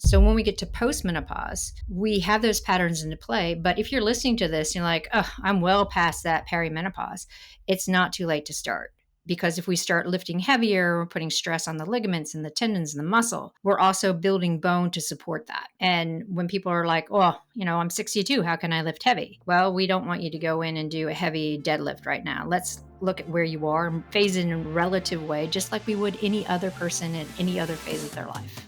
So when we get to postmenopause, we have those patterns into play. But if you're listening to this, you're like, oh, I'm well past that perimenopause. It's not too late to start. Because if we start lifting heavier, we're putting stress on the ligaments and the tendons and the muscle. We're also building bone to support that. And when people are like, oh, I'm 62, how can I lift heavy? Well, we don't want you to go in and do a heavy deadlift right now. Let's look at where you are and phase it in a relative way, just like we would any other person in any other phase of their life.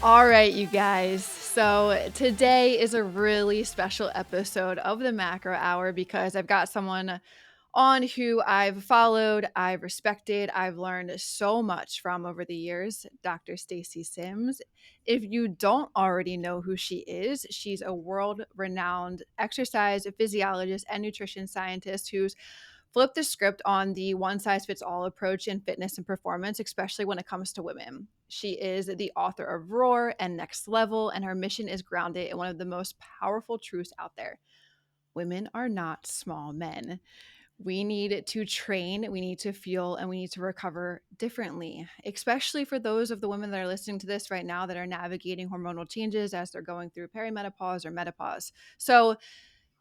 All right, you guys. So today is a really special episode of the Macro Hour because I've got someone on who I've followed, I've respected, I've learned so much from over the years, Dr. Stacy Sims. If you don't already know who she is, she's a world-renowned exercise physiologist and nutrition scientist who's flip the script on the one-size-fits-all approach in fitness and performance, especially when it comes to women. She is the author of Roar and Next Level, and her mission is grounded in one of the most powerful truths out there. Women are not small men. We need to train, we need to fuel, and we need to recover differently, especially for those of the women that are listening to this right now that are navigating hormonal changes as they're going through perimenopause or menopause. So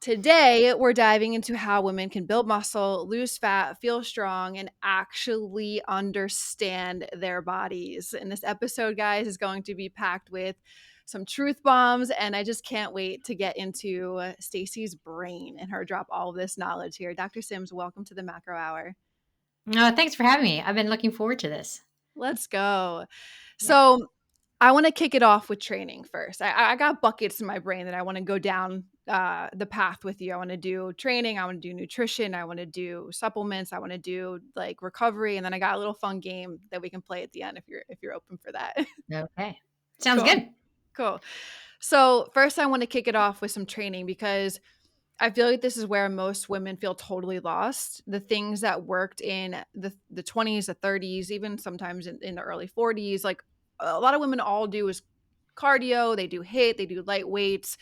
today, we're diving into how women can build muscle, lose fat, feel strong, and actually understand their bodies. And this episode, guys, is going to be packed with some truth bombs, and I just can't wait to get into Stacy's brain and her drop all of this knowledge here. Dr. Sims, welcome to the Macro Hour. Thanks for having me. I've been looking forward to this. Let's go. Yeah. So, I want to kick it off with training first. I got buckets in my brain that I want to go down the path with you. I want to do training. I want to do nutrition. I want to do supplements. I want to do like recovery, and then I got a little fun game that we can play at the end if you're open for that. Okay. Sounds Cool, good. cool. So first, I want to kick it off with some training because I feel like this is where most women feel totally lost. The things that worked in the 20s, the 30s, even sometimes in the early 40s, like a lot of women all do is cardio, they do HIIT, they do light weights.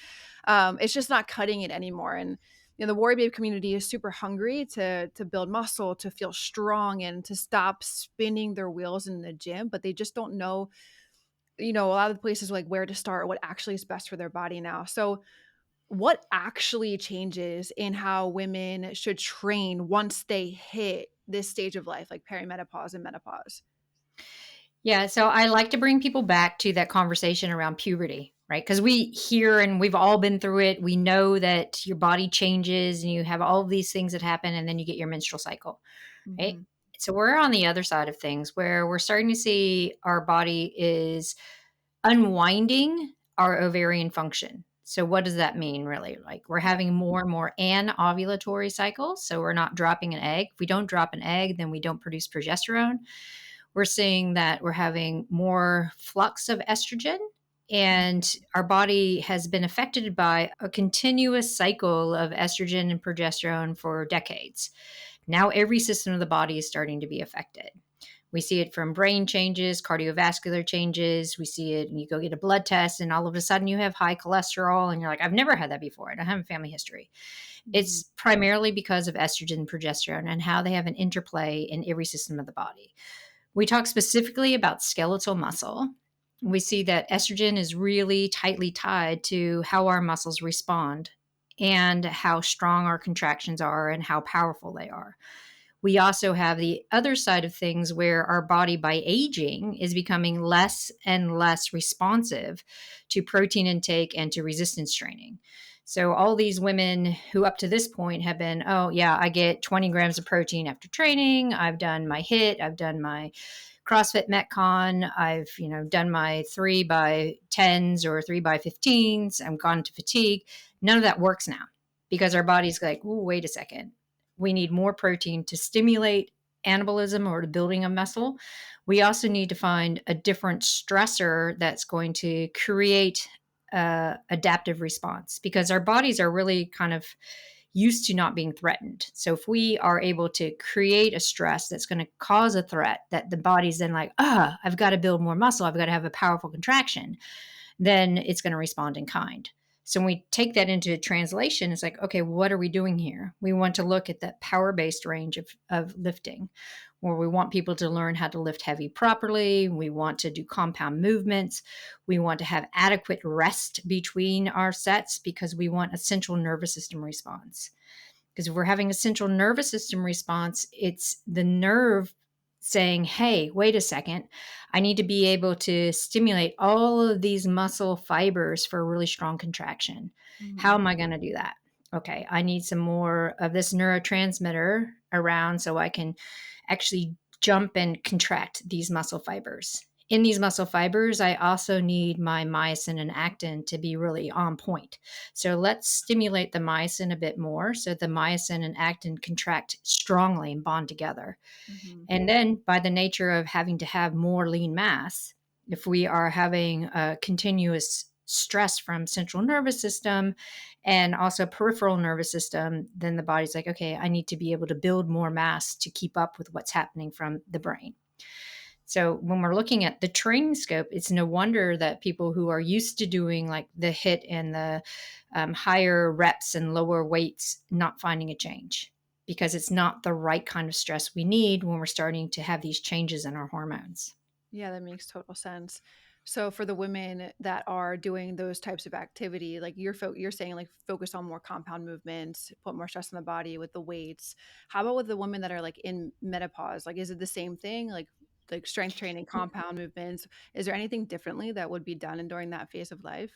It's just not cutting it anymore. And the WarriorBabe community is super hungry to build muscle, to feel strong, and to stop spinning their wheels in the gym, but they just don't know, a lot of the places like where to start or what actually is best for their body now. So what actually changes in how women should train once they hit this stage of life, like perimenopause and menopause? Yeah. So I like to bring people back to that conversation around puberty, right? Because we hear and we've all been through it. We know that your body changes and you have all of these things that happen, and then you get your menstrual cycle, right? Mm-hmm. So we're on the other side of things where we're starting to see our body is unwinding our ovarian function. So what does that mean really? Like we're Yep. having more and more anovulatory cycles. So we're not dropping an egg. If we don't drop an egg, then we don't produce progesterone. We're seeing that we're having more flux of estrogen, and our body has been affected by a continuous cycle of estrogen and progesterone for decades. Now every system of the body is starting to be affected. We see it from brain changes, cardiovascular changes. We see it, and you go get a blood test, and all of a sudden you have high cholesterol, and you're like, I've never had that before. I don't have a family history. Mm-hmm. It's primarily because of estrogen and progesterone and how they have an interplay in every system of the body. We talk specifically about skeletal muscle. We see that estrogen is really tightly tied to how our muscles respond and how strong our contractions are and how powerful they are. We also have the other side of things where our body, by aging, is becoming less and less responsive to protein intake and to resistance training. So, all these women who up to this point have been, oh, yeah, I get 20 grams of protein after training. I've done my HIIT. I've done my CrossFit Metcon. I've, done my 3x10s or 3x15s. I'm gone to fatigue. None of that works now because our body's like, oh, wait a second. We need more protein to stimulate anabolism or the building of muscle. We also need to find a different stressor that's going to create adaptive response because our bodies are really kind of used to not being threatened. So if we are able to create a stress that's going to cause a threat that the body's then like, I've got to build more muscle, I've got to have a powerful contraction, then it's going to respond in kind. So when we take that into translation, it's like, okay, what are we doing here? We want to look at that power-based range of lifting. where we want people to learn how to lift heavy properly. We want to do compound movements. We want to have adequate rest between our sets because we want a central nervous system response. Because if we're having a central nervous system response, it's the nerve saying, hey, wait a second, I need to be able to stimulate all of these muscle fibers for a really strong contraction. How Mhm. am I going to do that? Okay, I need some more of this neurotransmitter around so I can actually jump and contract these muscle fibers. In these muscle fibers, I also need my myosin and actin to be really on point. So let's stimulate the myosin a bit more so the myosin and actin contract strongly and bond together. Mhm. And then, by the nature of having to have more lean mass, if we are having a continuous stress from central nervous system and also peripheral nervous system, then the body's like, okay, I need to be able to build more mass to keep up with what's happening from the brain. So when we're looking at the training scope, it's no wonder that people who are used to doing like the hit and the higher reps and lower weights not finding a change because it's not the right kind of stress we need when we're starting to have these changes in our hormones. Yeah, that makes total sense. So for the women that are doing those types of activity, like you're saying, like focus on more compound movements, put more stress on the body with the weights. How about with the women that are like in menopause? Like, is it the same thing? Like strength training, compound movements. Is there anything differently that would be done during that phase of life?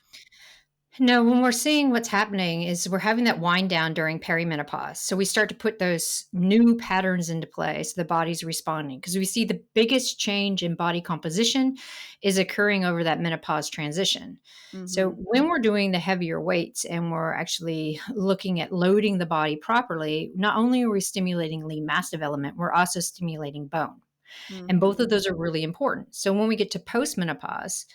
No, when we're seeing what's happening is we're having that wind down during perimenopause. So we start to put those new patterns into play so the body's responding because we see the biggest change in body composition is occurring over that menopause transition. So Mm-hmm. when we're doing the heavier weights and we're actually looking at loading the body properly, not only are we stimulating lean mass development, we're also stimulating bone. And Mm-hmm. both of those are really important. So when we get to postmenopause,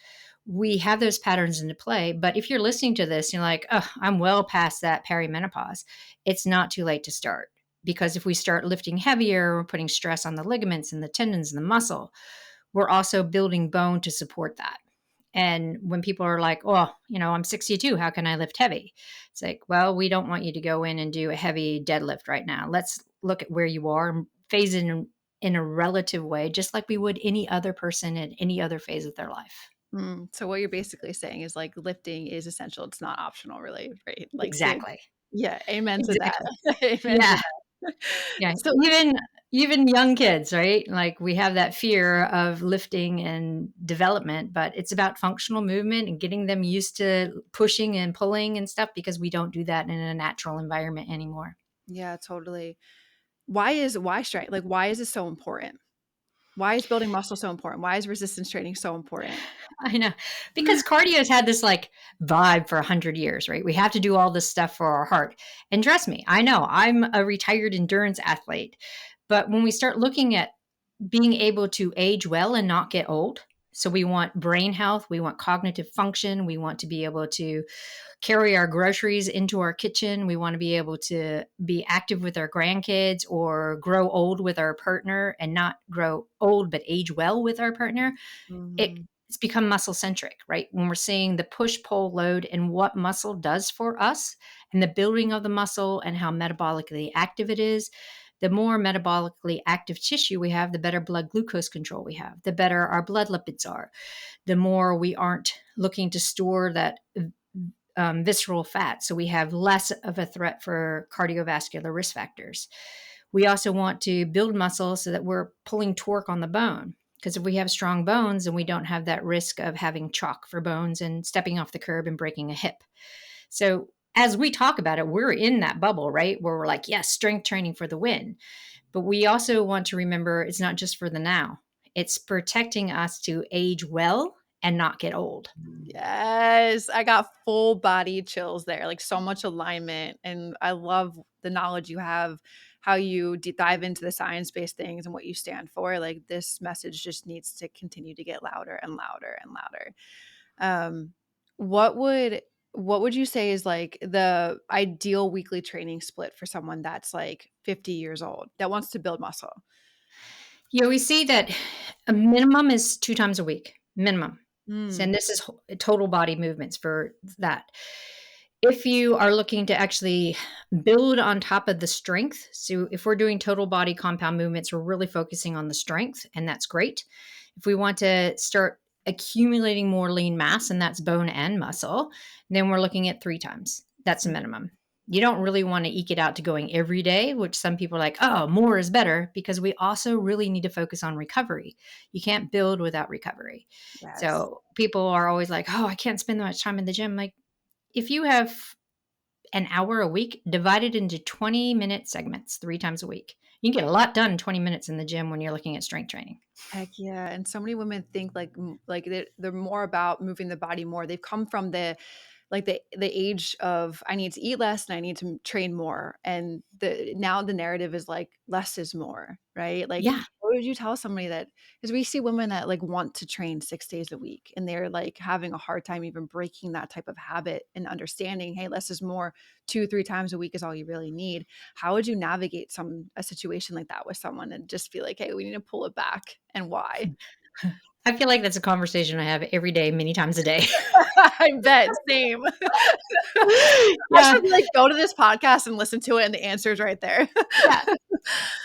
we have those patterns into play. But if you're listening to this, you're like, oh, I'm well past that perimenopause. It's not too late to start. Because if we start lifting heavier, we're putting stress on the ligaments and the tendons and the muscle, we're also building bone to support that. And when people are like, oh, I'm 62, how can I lift heavy? It's like, well, we don't want you to go in and do a heavy deadlift right now. Let's look at where you are and phase in a relative way, just like we would any other person in any other phase of their life. So what you're basically saying is like lifting is essential. It's not optional, really, right? Exactly. Yeah, amen to that. Exactly. Amen to Yeah. that. Yeah. So Even young kids, right? Like we have that fear of lifting and development, but it's about functional movement and getting them used to pushing and pulling and stuff because we don't do that in a natural environment anymore. yeah, totally. Why strength? Like, why is this so important? Why is building muscle so important? Why is resistance training so important? I know. Because cardio's had this like vibe for 100 years, right? We have to do all this stuff for our heart. And trust me, I know I'm a retired endurance athlete. But when we start looking at being able to age well and not get old, so we want brain health, we want cognitive function, we want to be able to carry our groceries into our kitchen, we want to be able to be active with our grandkids or grow old with our partner and not grow old but age well with our partner Mhm. it's become muscle centric, right? When we're seeing the push pull load and what muscle does for us and the building of the muscle and how metabolically active it is, the more metabolically active tissue we have, the better blood glucose control we have, the better our blood lipids are, the more we aren't looking to store that visceral fat. So we have less of a threat for cardiovascular risk factors. We also want to build muscle so that we're pulling torque on the bone. Because if we have strong bones, then we don't have that risk of having chalk for bones and stepping off the curb and breaking a hip. So as we talk about it, we're in that bubble, right? Where we're like, yes, strength training for the win. But we also want to remember it's not just for the now, it's protecting us to age well and not get old. Yes, I got full body chills there, like so much alignment. And I love the knowledge you have, how you dive into the science-based things and what you stand for. Like this message just needs to continue to get louder and louder and louder. Um, what would what would you say is like the ideal weekly training split for someone that's like 50 years old that wants to build muscle? We see that a minimum is 2 times a week, minimum. So, Mm, and this is total body movements for that. If you are looking to actually build on top of the strength, so if we're doing total body compound movements, we're really focusing on the strength, and that's great. If we want to start accumulating more lean mass, and that's bone and muscle, then we're looking at 3 times. That's a Mm. minimum. You don't really want to eke it out to going every day, which some people are like, oh, more is better, because we also really need to focus on recovery. You can't build without recovery. Yes. So people are always like, oh, I can't spend that much time in the gym. Like, if you have an hour a week, divided into 20-minute segments 3 times a week. You can get a lot done in 20 minutes in the gym when you're looking at strength training. Heck yeah, and so many women think like like they're more about moving the body more. They've come from the age of I need to eat less and I need to train more. And the narrative is like less is more, right? Like Yeah. what would you tell somebody that because we see women that like want to train 6 days a week and they're like having a hard time even breaking that type of habit and understanding, hey, less is more, 2, 3 times a week is all you really need. How would you navigate a situation like that with someone and just be like, hey, we need to pull it back and why? I feel like that's a conversation I have every day, many times a day. I bet, same. I Yeah. should, like, go to this podcast and listen to it, and the answer is right there. Yeah.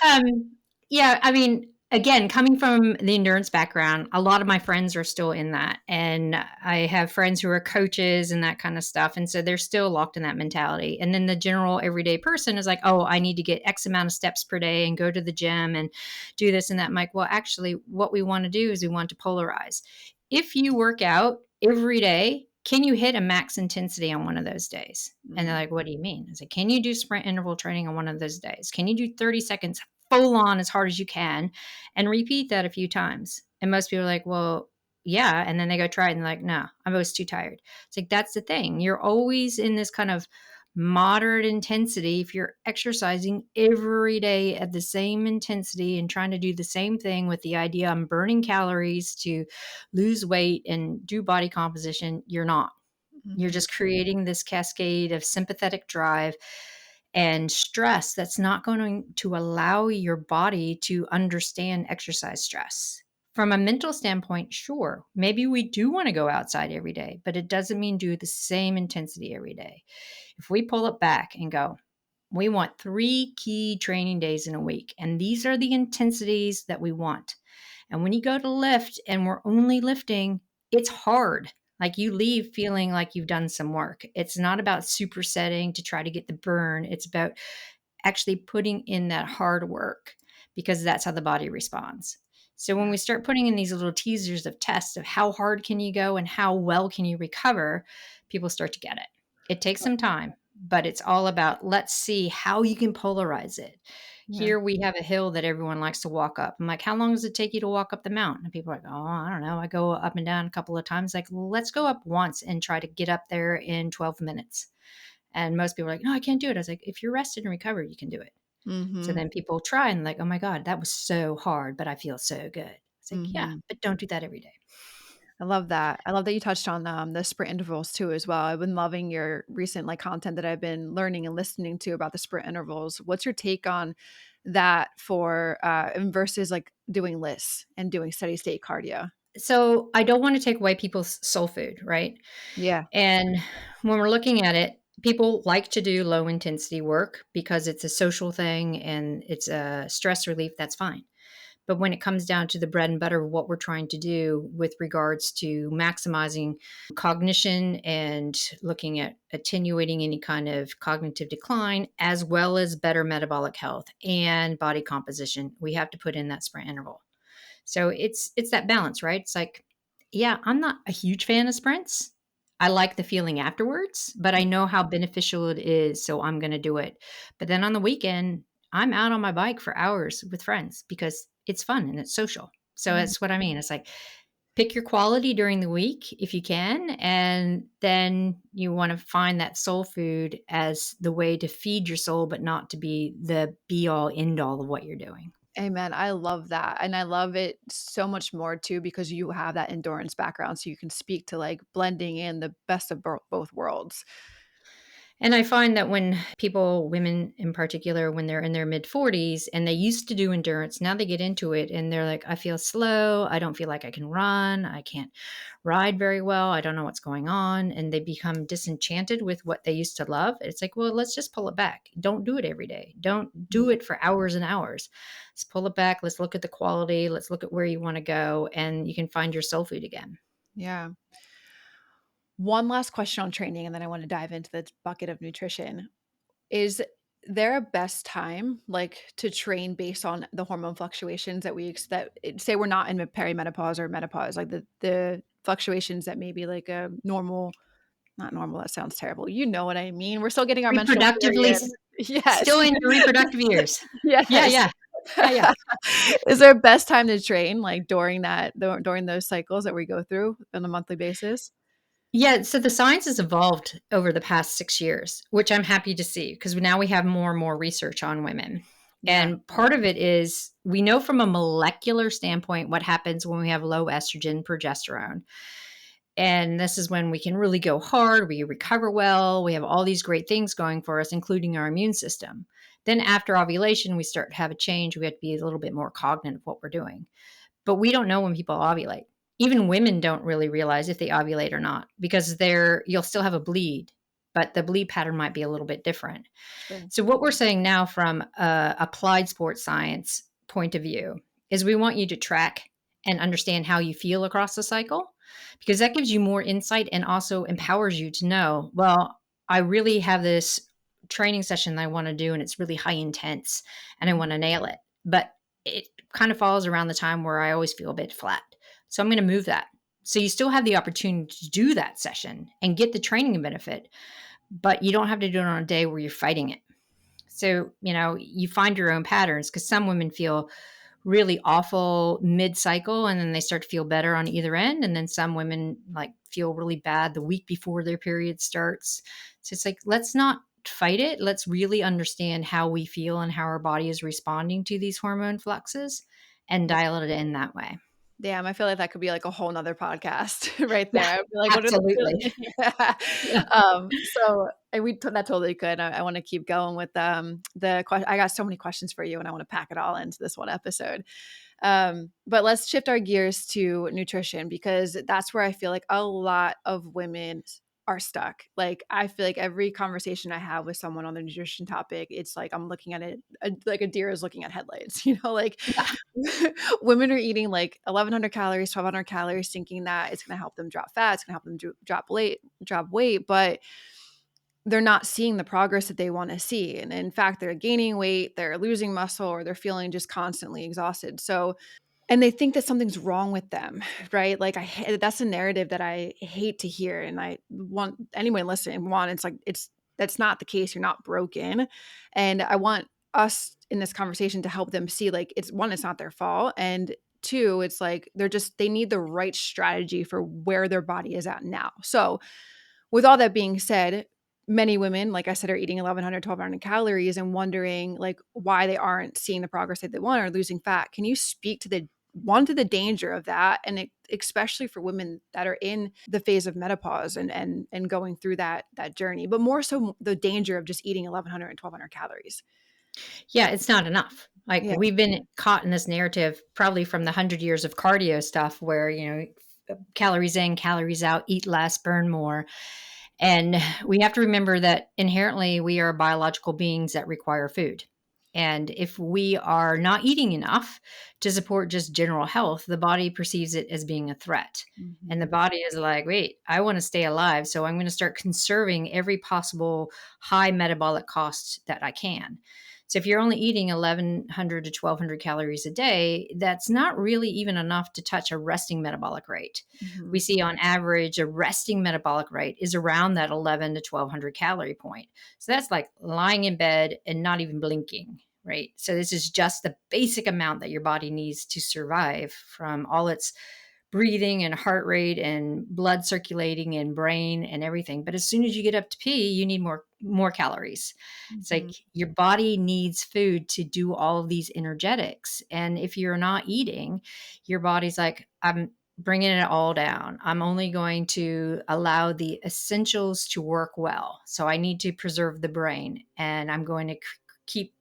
Um, yeah, I mean, again, coming from the endurance background, a lot of my friends are still in that. And I have friends who are coaches and that kind of stuff. And so they're still locked in that mentality. And then the general everyday person is like, oh, I need to get X amount of steps per day and go to the gym and do this and that. I'm like, well, actually, what we want to do is we want to polarize. If you work out every day, can you hit a max intensity on one of those days? And they're Mm, like, what do you mean? I said, can you do sprint interval training on one of those days? Can you do 30 seconds full on as hard as you can and repeat that a few times? And most people are like, well, yeah. And then they go try it and they're like, no, I was too tired. It's like, that's the thing. You're always in this kind of moderate intensity. If you're exercising every day at the same intensity and trying to do the same thing with the idea I'm burning calories to lose weight and do body composition, you're not. You're mhm, just creating this cascade of sympathetic drive and stress that's not going to allow your body to understand exercise stress. From a mental standpoint, sure, maybe we do want to go outside every day, but it doesn't mean do the same intensity every day. If we pull it back and go, we want 3 key training days in a week, and these are the intensities that we want. And when you go to lift and we're only lifting, it's hard. Like you leave feeling like you've done some work. It's not about supersetting to try to get the burn. It's about actually putting in that hard work because that's how the body responds. So when yeah, we start putting in these little teasers of tests of how hard can you go and how well can you recover, people start to get it. It takes some time, but it's all about let's see how you can polarize it. yeah. Here we have a hill that everyone likes to walk up. I'm like, how long does it take you to walk up the mountain? And people are like, oh, I don't know. I go up and down a couple of times. Like, well, let's go up once and try to get up there in 12 minutes. And most people are like, no, I can't do it. I was like, if you're rested and recovered, you can do it. So Mhm, then people try and like, oh my God, that was so hard, but I feel so good. It's like, yeah, mhm. but don't do that every day. I love that. I love that you touched on, the sprint intervals too as well. I've been loving your recent, like, content that I've been learning and listening to about the sprint intervals. What's your take on that for, versus, like, doing lists and doing steady state cardio? So I don't want to take away people's soul food, right? Yeah. And when we're looking at it, people like to do low intensity work because it's a social thing and it's a stress relief. That's fine. But when it comes down to the bread and butter of what we're trying to do with regards to maximizing cognition and looking at attenuating any kind of cognitive decline, as well as better metabolic health and body composition, we have to put in that sprint interval. So it's that balance, right? It's like, yeah, I'm not a huge fan of sprints. I like the feeling afterwards, but I know how beneficial it is, so I'm going to do it. But then on the weekend, I'm out on my bike for hours with friends because it's fun and it's social. So Mhm. that's what I mean. It's like pick your quality during the week if you can, and then you want to find that soul food as the way to feed your soul, but not to be the be all end all of what you're doing. Amen. I love that. And I love it so much more too because you have that endurance background. So you can speak to like blending in the best of both worlds. And I find that when people, women in particular, when they're in their mid 40s and they used to do endurance, now they get into it and they're like, I feel slow. I don't feel like I can run. I can't ride very well. I don't know what's going on. And they become disenchanted with what they used to love. It's like, well, let's just pull it back. Don't do it every day. Don't do it for hours and hours. Let's pull it back. Let's look at the quality. Let's look at where you want to go. And you can find your soul food again. Yeah. One last question on training, and then I want to dive into the bucket of nutrition. Is there a best time, like, to train based on the hormone fluctuations that say we're not in perimenopause or menopause, like the fluctuations that maybe like a normal, not normal, that sounds terrible. You know what I mean? We're still getting our menstrual Reproductively, period. Yes. still in your reproductive years. Yeah, Yes. yeah. Yeah, yeah. Is there a best time to train, like, during those cycles that we go through on a monthly basis? Yeah, so the science has evolved over the past 6 years, which I'm happy to see because now we have more and more research on women. Yeah. And part of it is we know from a molecular standpoint what happens when we have low estrogen, progesterone. And this is when we can really go hard, we recover well, we have all these great things going for us, including our immune system. Then after ovulation, we start to have a change. We have to be a little bit more cognizant of what we're doing. But we don't know when people ovulate. Even women don't really realize if they ovulate or not because you'll still have a bleed, but the bleed pattern might be a little bit different. Sure. So what we're saying now from a applied sports science point of view is we want you to track and understand how you feel across the cycle because that gives you more insight and also empowers you to know, well, I really have this training session that I want to do and it's really high intense and I want to nail it. But it kind of falls around the time where I always feel a bit flat. So I'm going to move that. So you still have the opportunity to do that session and get the training benefit, but you don't have to do it on a day where you're fighting it. So, you find your own patterns because some women feel really awful mid cycle and then they start to feel better on either end. And then some women like feel really bad the week before their period starts. So it's like, let's not fight it. Let's really understand how we feel and how our body is responding to these hormone fluxes and dial it in that way. Damn, I feel like that could be like a whole nother podcast right Yeah, there. I'd be like, what are the absolutely. yeah. Yeah. So and that totally could. I want to keep going with the question. I got so many questions for you, and I want to pack it all into this one episode. But let's shift our gears to nutrition because that's where I feel like a lot of women are stuck. Like I feel like every conversation I have with someone on the nutrition topic, it's like I'm looking at it like a deer is looking at headlights. Like Yeah. women are eating like 1,100 calories, 1,200 calories, thinking that it's going to help them drop fat, it's going to help them drop weight, but they're not seeing the progress that they want to see. And in fact, they're gaining weight, they're losing muscle, or they're feeling just constantly exhausted. So, and they think that something's wrong with them, right? Like that's a narrative that I hate to hear. And I want anyone listening, it's like, that's not the case. You're not broken. And I want us in this conversation to help them see like, it's not their fault. And two, it's like, they need the right strategy for where their body is at now. So with all that being said, many women, like I said, are eating 1,100, 1,200 calories and wondering like why they aren't seeing the progress that they want or losing fat. Can you speak to the danger of that, and especially for women that are in the phase of menopause and going through that journey, but more so the danger of just eating 1,100 and 1,200 calories? Yeah, it's not enough. Like Yeah. we've been caught in this narrative probably from the 100 years of cardio stuff where, calories in, calories out, eat less, burn more. And we have to remember that inherently we are biological beings that require food. And if we are not eating enough to support just general health, the body perceives it as being a threat. And the Mhm. body is like, wait, I want to stay alive. So I'm going to start conserving every possible high metabolic cost that I can. So if you're only eating 1,100 to 1,200 calories a day, that's not really even enough to touch a resting metabolic rate. We Mhm. see on average a resting metabolic rate is around that 11 to 1,200 calorie point. So that's like lying in bed and not even blinking, right? So this is just the basic amount that your body needs to survive from all its breathing and heart rate and blood circulating and brain and everything. But as soon as you get up to pee, you need more calories. It's like Mhm. your body needs food to do all of these energetics. And if you're not eating, your body's like, I'm bringing it all down. I'm only going to allow the essentials to work well. So I need to preserve the brain, and I'm going to keep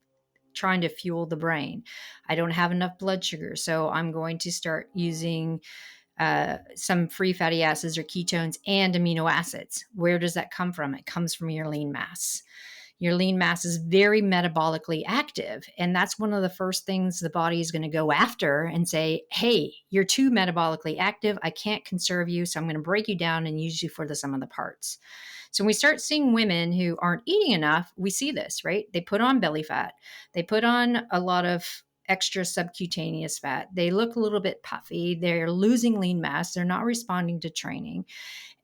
trying to fuel the brain. I don't have enough blood sugar, so I'm going to start using some free fatty acids or ketones and amino acids. Where does that come from? It comes from your lean mass. Your lean mass is very metabolically active. And that's one of the first things the body is going to go after and say, hey, you're too metabolically active. I can't conserve you. So I'm going to break you down and use you for the sum of the parts. So when we start seeing women who aren't eating enough, we see this, right? They put on belly fat, they put on a lot of extra subcutaneous fat. They look a little bit puffy. They're losing lean mass. They're not responding to training.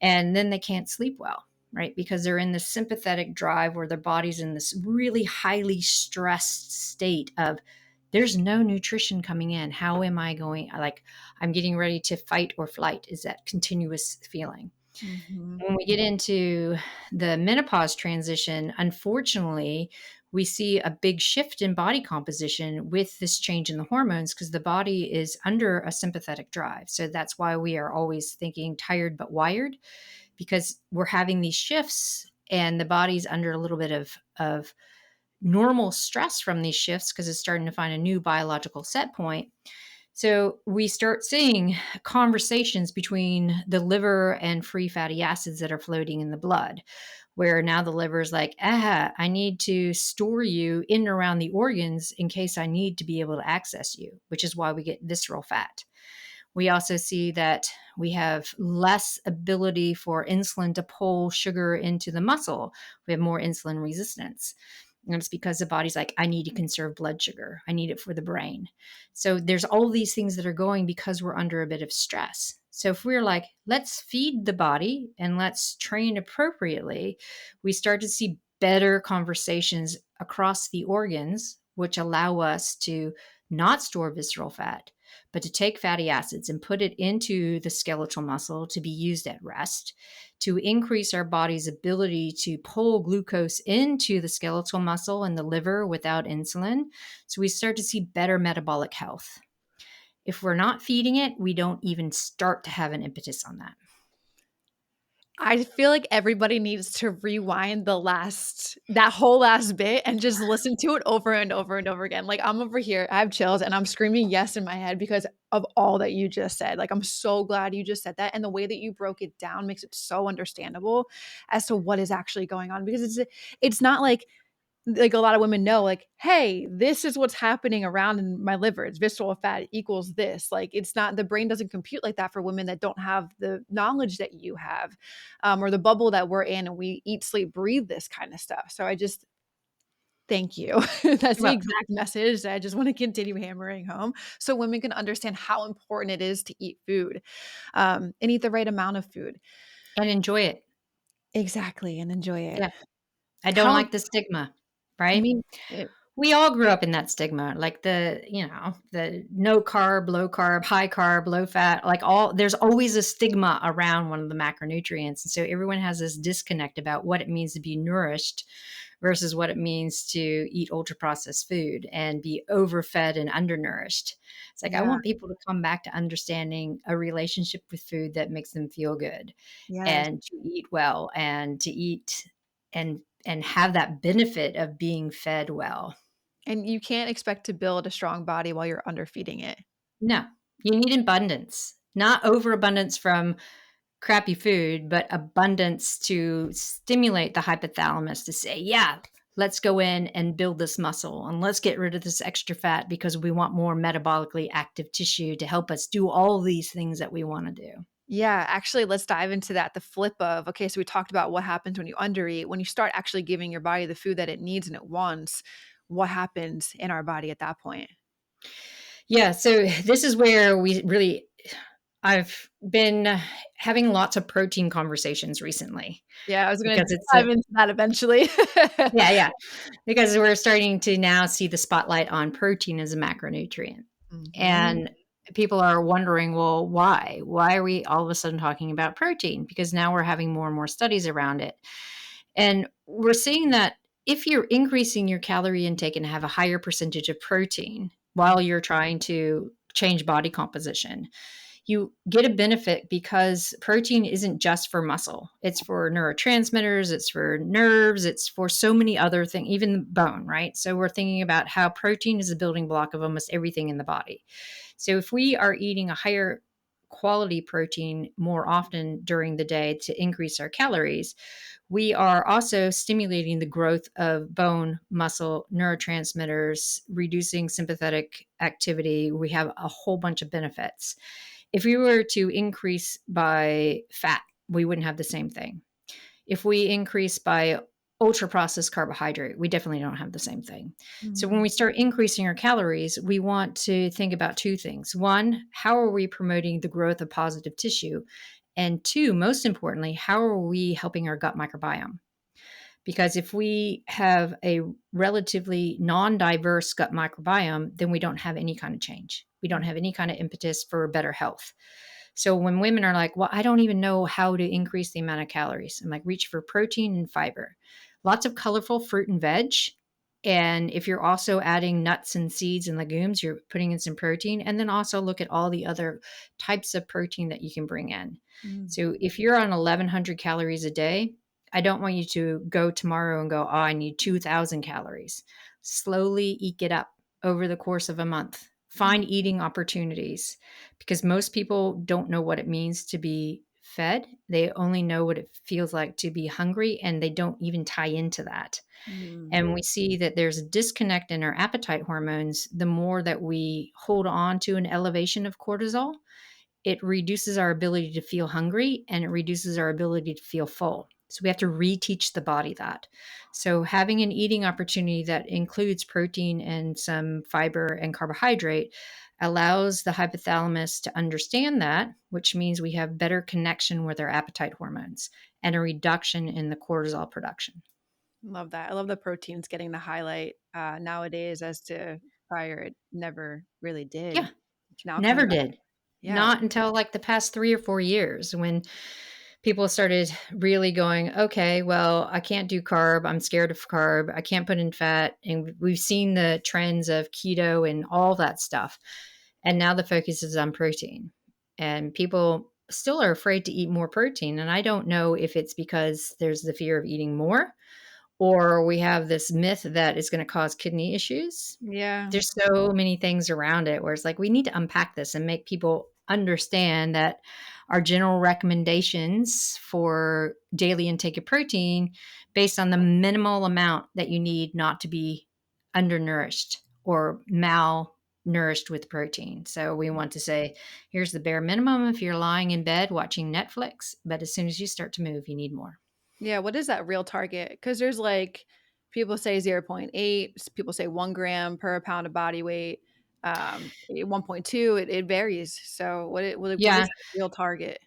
And then they can't sleep well, right? Because they're in this sympathetic drive where their body's in this really highly stressed state of there's no nutrition coming in. How am I going? Like, I'm getting ready to fight or flight, is that continuous feeling. Mhm. When we get into the menopause transition, unfortunately, we see a big shift in body composition with this change in the hormones because the body is under a sympathetic drive. So that's why we are always thinking tired but wired, because we're having these shifts and the body's under a little bit of normal stress from these shifts because it's starting to find a new biological set point. So we start seeing conversations between the liver and free fatty acids that are floating in the blood, where now the liver is like, I need to store you in and around the organs in case I need to be able to access you, which is why we get visceral fat. We also see that we have less ability for insulin to pull sugar into the muscle. We have more insulin resistance. And it's because the body's like, I need to conserve blood sugar. I need it for the brain. So there's all these things that are going because we're under a bit of stress. So if we're like, let's feed the body and let's train appropriately, we start to see better conversations across the organs, which allow us to not store visceral fat, but to take fatty acids and put it into the skeletal muscle to be used at rest, to increase our body's ability to pull glucose into the skeletal muscle and the liver without insulin. So we start to see better metabolic health. If we're not feeding it, we don't even start to have an impetus on that. I feel like everybody needs to rewind that whole last bit and just listen to it over and over and over again. Like, I'm over here, I have chills and I'm screaming yes in my head because of all that you just said. Like, I'm so glad you just said that. And the way that you broke it down makes it so understandable as to what is actually going on, because it's not like a lot of women know, like, hey, this is what's happening around in my liver. It's visceral fat equals this. Like, it's not, the brain doesn't compute like that for women that don't have the knowledge that you have, or the bubble that we're in, and we eat, sleep, breathe this kind of stuff. So I just thank you. That's the Well, exact message that I just want to continue hammering home so women can understand how important it is to eat food, and eat the right amount of food. and enjoy it. Exactly. And enjoy it. Yeah. I don't How, like the stigma, I right? mean, We all grew up in that stigma, like the no carb, low carb, high carb, low fat, like there's always a stigma around one of the macronutrients. And so everyone has this disconnect about what it means to be nourished versus what it means to eat ultra processed food and be overfed and undernourished. It's like, I yeah, want people to come back to understanding a relationship with food that makes them feel good yes. and to eat well and to eat and have that benefit of being fed well. And you can't expect to build a strong body while you're underfeeding it. No, you need abundance, not overabundance from crappy food, but abundance to stimulate the hypothalamus to say, yeah, let's go in and build this muscle and let's get rid of this extra fat because we want more metabolically active tissue to help us do all these things that we want to do. Yeah, actually, let's dive into that. The flip of, okay, so we talked about what happens when you undereat. When you start actually giving your body the food that it needs and it wants, what happens in our body at that point? Yeah, so this is where I've been having lots of protein conversations recently Yeah, I was gonna because it's dive into that eventually. yeah, yeah, because we're starting to now see the spotlight on protein as a macronutrient. Mhm. And people are wondering, well, why? Why are we all of a sudden talking about protein? Because now we're having more and more studies around it. And we're seeing that if you're increasing your calorie intake and have a higher percentage of protein while you're trying to change body composition, you get a benefit because protein isn't just for muscle. It's for neurotransmitters, it's for nerves, it's for so many other things, even bone, right? So we're thinking about how protein is a building block of almost everything in the body. So if we are eating a higher quality protein more often during the day to increase our calories, we are also stimulating the growth of bone, muscle, neurotransmitters, reducing sympathetic activity. We have a whole bunch of benefits. If we were to increase by fat, we wouldn't have the same thing. If we increase by ultra processed carbohydrate, we definitely don't have the same thing. So when Mhm. we start increasing our calories, we want to think about two things. One, how are we promoting the growth of positive tissue? And two, most importantly, how are we helping our gut microbiome? Because if we have a relatively non diverse gut microbiome, then we don't have any kind of change. We don't have any kind of impetus for better health. So when women are like, well, I don't even know how to increase the amount of calories, I'm like, reach for protein and fiber. Lots of colorful fruit and veg. And if you're also adding nuts and seeds and legumes, you're putting in some protein. And then also look at all the other types of protein that you can bring in. Mm. So if you're on 1,100 calories a day, I don't want you to go tomorrow and go, oh, I need 2,000 calories. Slowly eke it up over the course of a month. Mm. Find eating opportunities because most people don't know what it means to be fed. They only know what it feels like to be hungry, and they don't even tie into that. Mm. And we see that there's a disconnect in our appetite hormones. The more that we hold on to an elevation of cortisol, it reduces our ability to feel hungry and it reduces our ability to feel full. So we have to reteach the body that. So having an eating opportunity that includes protein and some fiber and carbohydrate allows the hypothalamus to understand that, which means we have better connection with our appetite hormones and a reduction in the cortisol production. Love that. I love the proteins getting the highlight nowadays as to prior it never really Yeah, did. It's now coming never back. did. Yeah. Not until like the past 3 or 4 years when people started really going, okay, well, I can't do carb. I'm scared of carb. I can't put in fat. And we've seen the trends of keto and all that stuff. And now the focus is on protein. And people still are afraid to eat more protein. And I don't know if it's because there's the fear of eating more or we have this myth that it's going to cause kidney issues. Yeah. There's so many things around it where it's like we need to unpack this and make people understand that our general recommendations for daily intake of protein based on the minimal amount that you need not to be undernourished or malnourished with protein. So we want to say here's the bare minimum if you're lying in bed watching Netflix, but as soon as you start to move, you need more. Yeah. What is that real target? Because there's like people say zero point 0.8, people say 1 gram per pound of body weight, 1.2. It varies. So what is Yeah. that real target?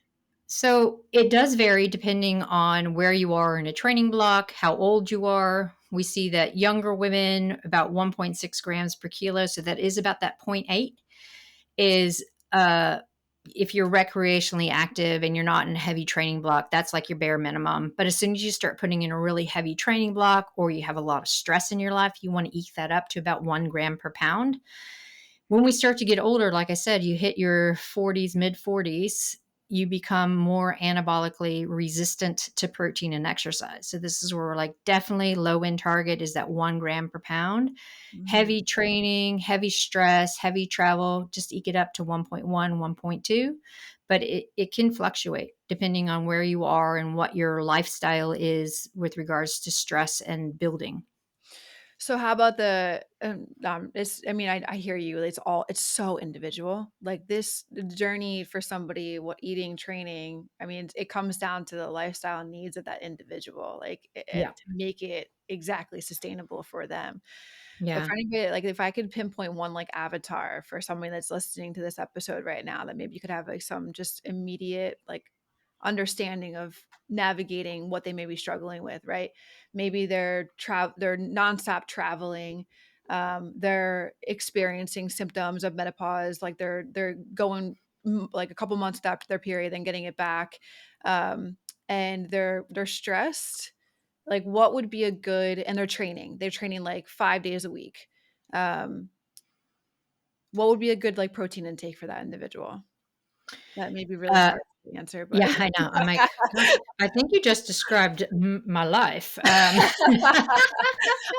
So it does vary depending on where you are in a training block, how old you are. We see that younger women, about 1.6 grams per kilo. So that is about that zero point 0.8 is if you're recreationally active and you're not in a heavy training block, that's like your bare minimum. But as soon as you start putting in a really heavy training block or you have a lot of stress in your life, you want to eke that up to about 1 gram per pound. When we start to get older, like I said, you hit your 40s, mid 40s, you become more anabolically resistant to protein and exercise. So this is where we're like, definitely low end target is that 1 gram per pound. Mm. Heavy training, heavy stress, heavy travel, just eke it up to 1.1, 1.2. But it can fluctuate depending on where you are and what your lifestyle is with regards to stress and building. So how about the it's I mean I hear you. It's so individual. Like this journey for somebody, what eating, training, I mean it comes down to the lifestyle needs of that individual, like Yeah. to make it exactly sustainable for them. But Yeah. for anybody, like if I could pinpoint one like avatar for somebody that's listening to this episode right now, that maybe you could have like some just immediate like understanding of navigating what they may be struggling with, right? Maybe they're nonstop traveling. They're experiencing symptoms of menopause, like they're going like a couple months after their period, then getting it back, um, and they're stressed. Like, what would be a good and they're training like 5 days a week. Um, what would be a good like protein intake for that individual? That may be really Uh, hard to answer, but yeah, I know. I'm like, gosh, I think you just described my life.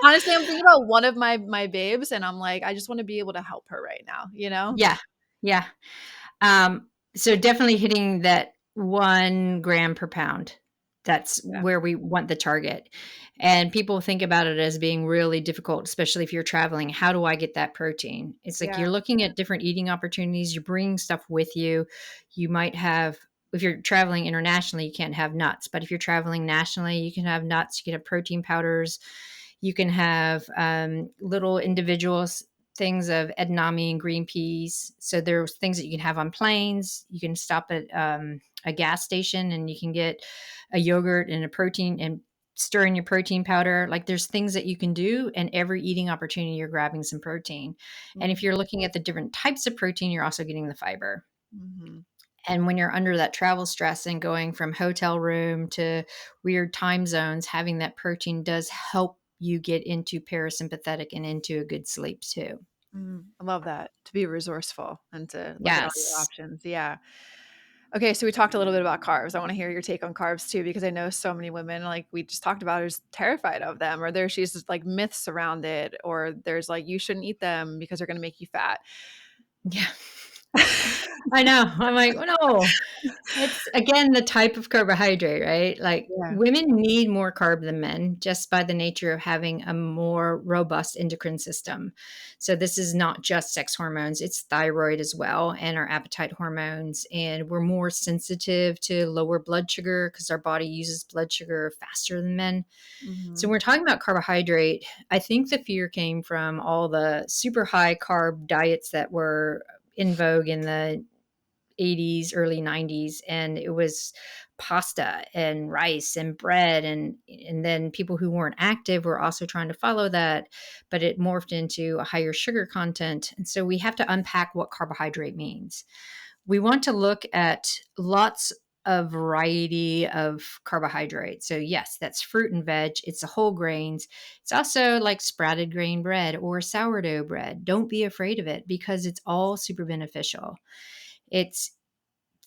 honestly, I'm thinking about one of my babes, and I'm like, I just wanna be able to help her right now, you know? Yeah, yeah. Um, so definitely hitting that 1 gram per pound. That's Yeah, where we want the target. And people think about it as being really difficult, especially if you're traveling. How do I get that protein? It's like yeah, you're looking at different eating opportunities. You're bringing stuff with you. You might have, if you're traveling internationally, you can't have nuts. But if you're traveling nationally, you can have nuts. You can have protein powders. You can have little individuals things of edamame and green peas. So there's things that you can have on planes. You can stop at a gas station and you can get a yogurt and a protein and stir in your protein powder. Like there's things that you can do, and every eating opportunity, you're grabbing some protein. And if mhm, you're looking at the different types of protein, you're also getting the fiber. mhm, And when you're under that travel stress and going from hotel room to weird time zones, having that protein does help you get into parasympathetic and into a good sleep too. I love that, to be resourceful and to look at all your Yes. options, yeah. Okay, so we talked a little bit about carbs. I wanna hear your take on carbs too, because I know so many women, like we just talked about, are just terrified of them, or there's just, like, myths around it, or there's, like, "You shouldn't eat them because they're gonna make you fat." Yeah. I know. I'm like, "Oh, no." It's again the type of carbohydrate, right? Like Yeah, women need more carb than men just by the nature of having a more robust endocrine system. So this is not just sex hormones, it's thyroid as well and our appetite hormones, and we're more sensitive to lower blood sugar because our body uses blood sugar faster than men. So when mhm, we're talking about carbohydrate, I think the fear came from all the super high carb diets that were in vogue in the 80s, early 90s, and it was pasta and rice and bread, and then people who weren't active were also trying to follow that, but it morphed into a higher sugar content. And so we have to unpack what carbohydrate means. We want to look at lots of variety of carbohydrates. So yes, that's fruit and veg, it's the whole grains. It's also like sprouted grain bread or sourdough bread. Don't be afraid of it because it's all super beneficial. It's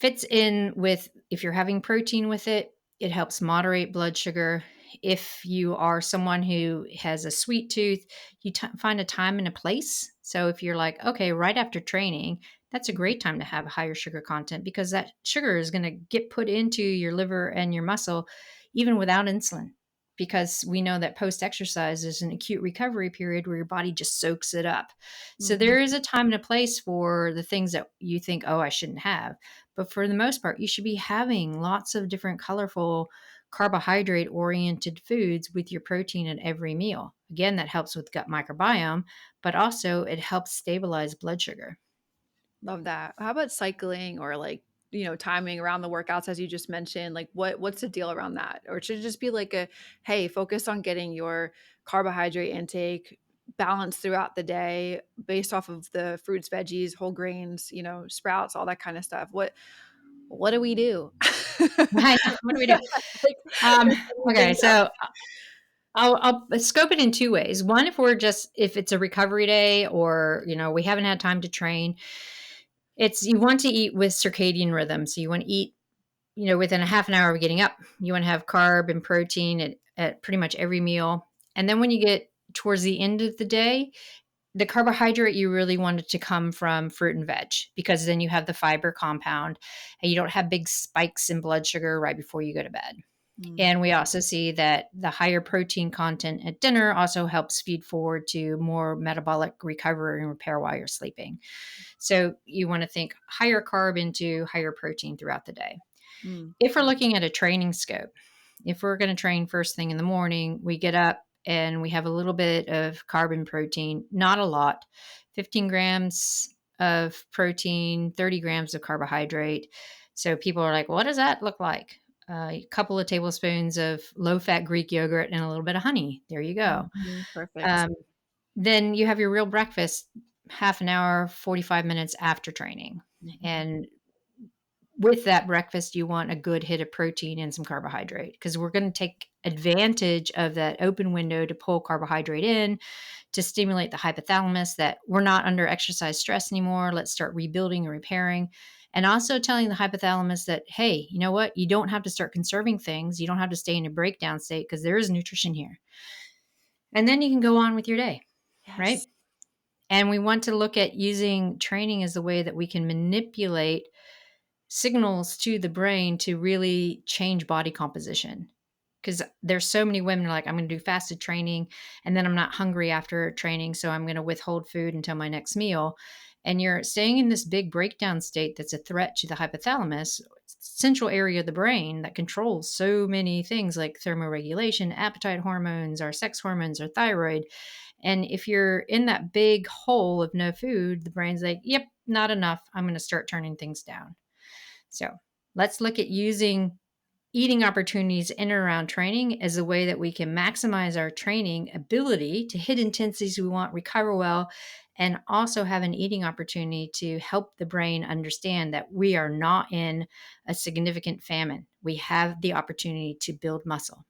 fits in with if you're having protein with it, it helps moderate blood sugar. If you are someone who has a sweet tooth, you find a time and a place. So if you're like, okay, right after training, that's a great time to have a higher sugar content because that sugar is going to get put into your liver and your muscle even without insulin. Because we know that post exercise is an acute recovery period where your body just soaks it up. So mhm. there is a time and a place for the things that you think, oh, I shouldn't have. But for the most part, you should be having lots of different colorful carbohydrate oriented foods with your protein at every meal. Again, that helps with gut microbiome, but also it helps stabilize blood sugar. Love that. How about cycling or like, timing around the workouts as you just mentioned? Like what's the deal around that? Or should it just be like a, hey, focus on getting your carbohydrate intake balanced throughout the day based off of the fruits, veggies, whole grains, sprouts, all that kind of stuff. What do we do? I know. What do we do? Like, Um, there's so many okay, things out so I'll scope it in two ways. One, if it's a recovery day or we haven't had time to train, it's you want to eat with circadian rhythm. So you want to eat within a half an hour of getting up. You want to have carb and protein at pretty much every meal. And then when you get towards the end of the day, the carbohydrate you really want it to come from fruit and veg because then you have the fiber compound and you don't have big spikes in blood sugar right before you go to bed. there. And we also see that the higher protein content at dinner also helps feed forward to more metabolic recovery and repair while you're sleeping. So you want to think higher carb into higher protein throughout the day. Mm, If we're looking at a training scope, if we're going to train first thing in the morning, we get up and we have a little bit of carb and protein, not a lot, 15 grams of protein, 30 grams of carbohydrate. So people are like, what does that look like? A couple of tablespoons of low fat Greek yogurt and a little bit of honey. There you go. mhm, perfect. Um, then you have your real breakfast half an hour, 45 minutes after training. Mhm, And with that breakfast, you want a good hit of protein and some carbohydrate because we're going to take advantage of that open window to pull carbohydrate in to stimulate the hypothalamus that we're not under exercise stress anymore. Let's start rebuilding and repairing. And also telling the hypothalamus that, hey, you know what? You don't have to start conserving things. You don't have to stay in a breakdown state because there is nutrition here. And then you can go on with your day, right? Yes. And we want to look at using training as a way that we can manipulate signals to the brain to really change body composition. Because there's so many women who are like, I'm going to do fasted training and then I'm not hungry after training. So I'm going to withhold food until my next meal. And you're staying in this big breakdown state that's a threat to the hypothalamus, central area of the brain that controls so many things like thermoregulation, appetite hormones, our sex hormones, our thyroid. And if you're in that big hole of no food, the brain's like, yep, not enough. I'm going to start turning things down. So let's look at using eating opportunities in and around training as a way that we can maximize our training ability to hit intensities we want, recover well, and also have an eating opportunity to help the brain understand that we are not in a significant famine. We have the opportunity to build muscle.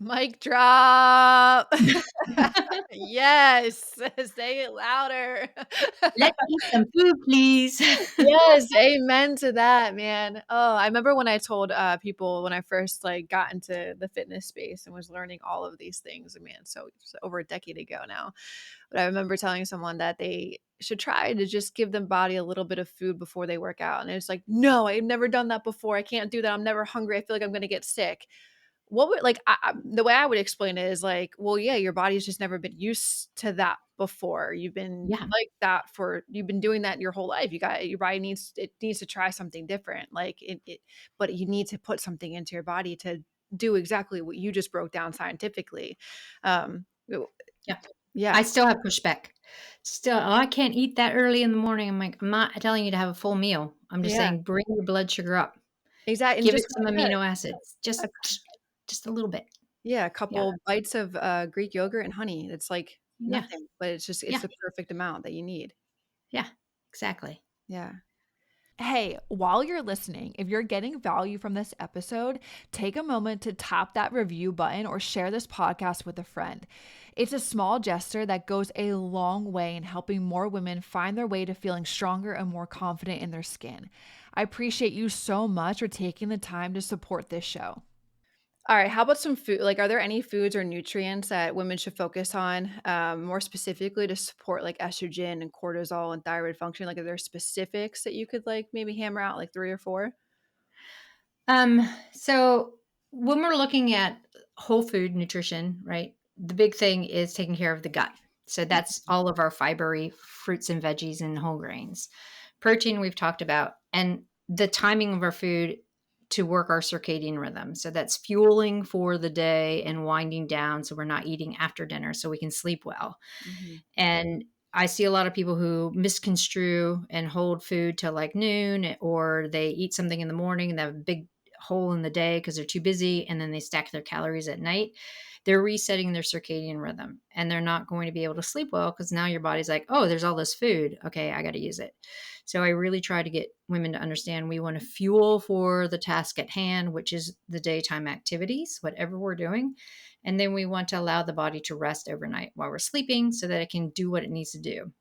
Mic drop. Yes. Say it louder. Let's eat some food, please. Yes, amen to that, man. Oh, I remember when I told, people when I first, like, got into the fitness space and was learning all of these things, man, so it's over a decade ago now. But I remember telling someone that they should try to just give them body a little bit of food before they work out, and it's like, "No, I've never done that before. I can't do that. I'm never hungry. I feel like I'm gonna get sick." What would like, the way I would explain it is like, well, yeah, your body's just never been used to that before. You've been Yeah. like that for you've been doing that your whole life. Your body needs to try something different. Like but you need to put something into your body to do exactly what you just broke down scientifically. W Yeah. I yeah, still have pushback. Still, "Oh, I can't eat that early in the morning." I'm like, "I'm not telling you to have a full meal. I'm just yeah, saying bring your blood sugar up. exactly, and Give just it some like amino acids, a just a little bit." yeah, a Yeah. couple bites of, Greek yogurt and honey. It's like Yeah. nothing, but it's Yeah. the perfect amount that you need. Yeah. Exactly. Yeah. Hey, while you're listening, if you're getting value from this episode, take a moment to tap that review button or share this podcast with a friend. It's a small gesture that goes a long way in helping more women find their way to feeling stronger and more confident in their skin. I appreciate you so much for taking the time to support this show. All right, how about some food? Like, are there any foods or nutrients that women should focus on, more specifically to support like estrogen and cortisol and thyroid function? Like, are there specifics that you could like maybe hammer out, like 3 or 4? So when we're looking at whole food nutrition, right? The big thing is taking care of the gut. So that's all of our fibery fruits and veggies and whole grains. Protein we've talked about, and the timing of our food to work our circadian rhythm. So that's fueling for the day and winding down so we're not eating after dinner so we can sleep well. Mhm. And I see a lot of people who misconstrue and hold food till like noon, or they eat something in the morning and they have a big hole in the day because they're too busy, and then they stack their calories at night. They're resetting their circadian rhythm and they're not going to be able to sleep well because now your body's like, oh, there's all this food. Okay, I got to use it. So I really try to get women to understand we want to fuel for the task at hand, which is the daytime activities, whatever we're doing. And then we want to allow the body to rest overnight while we're sleeping so that it can do what it needs to do.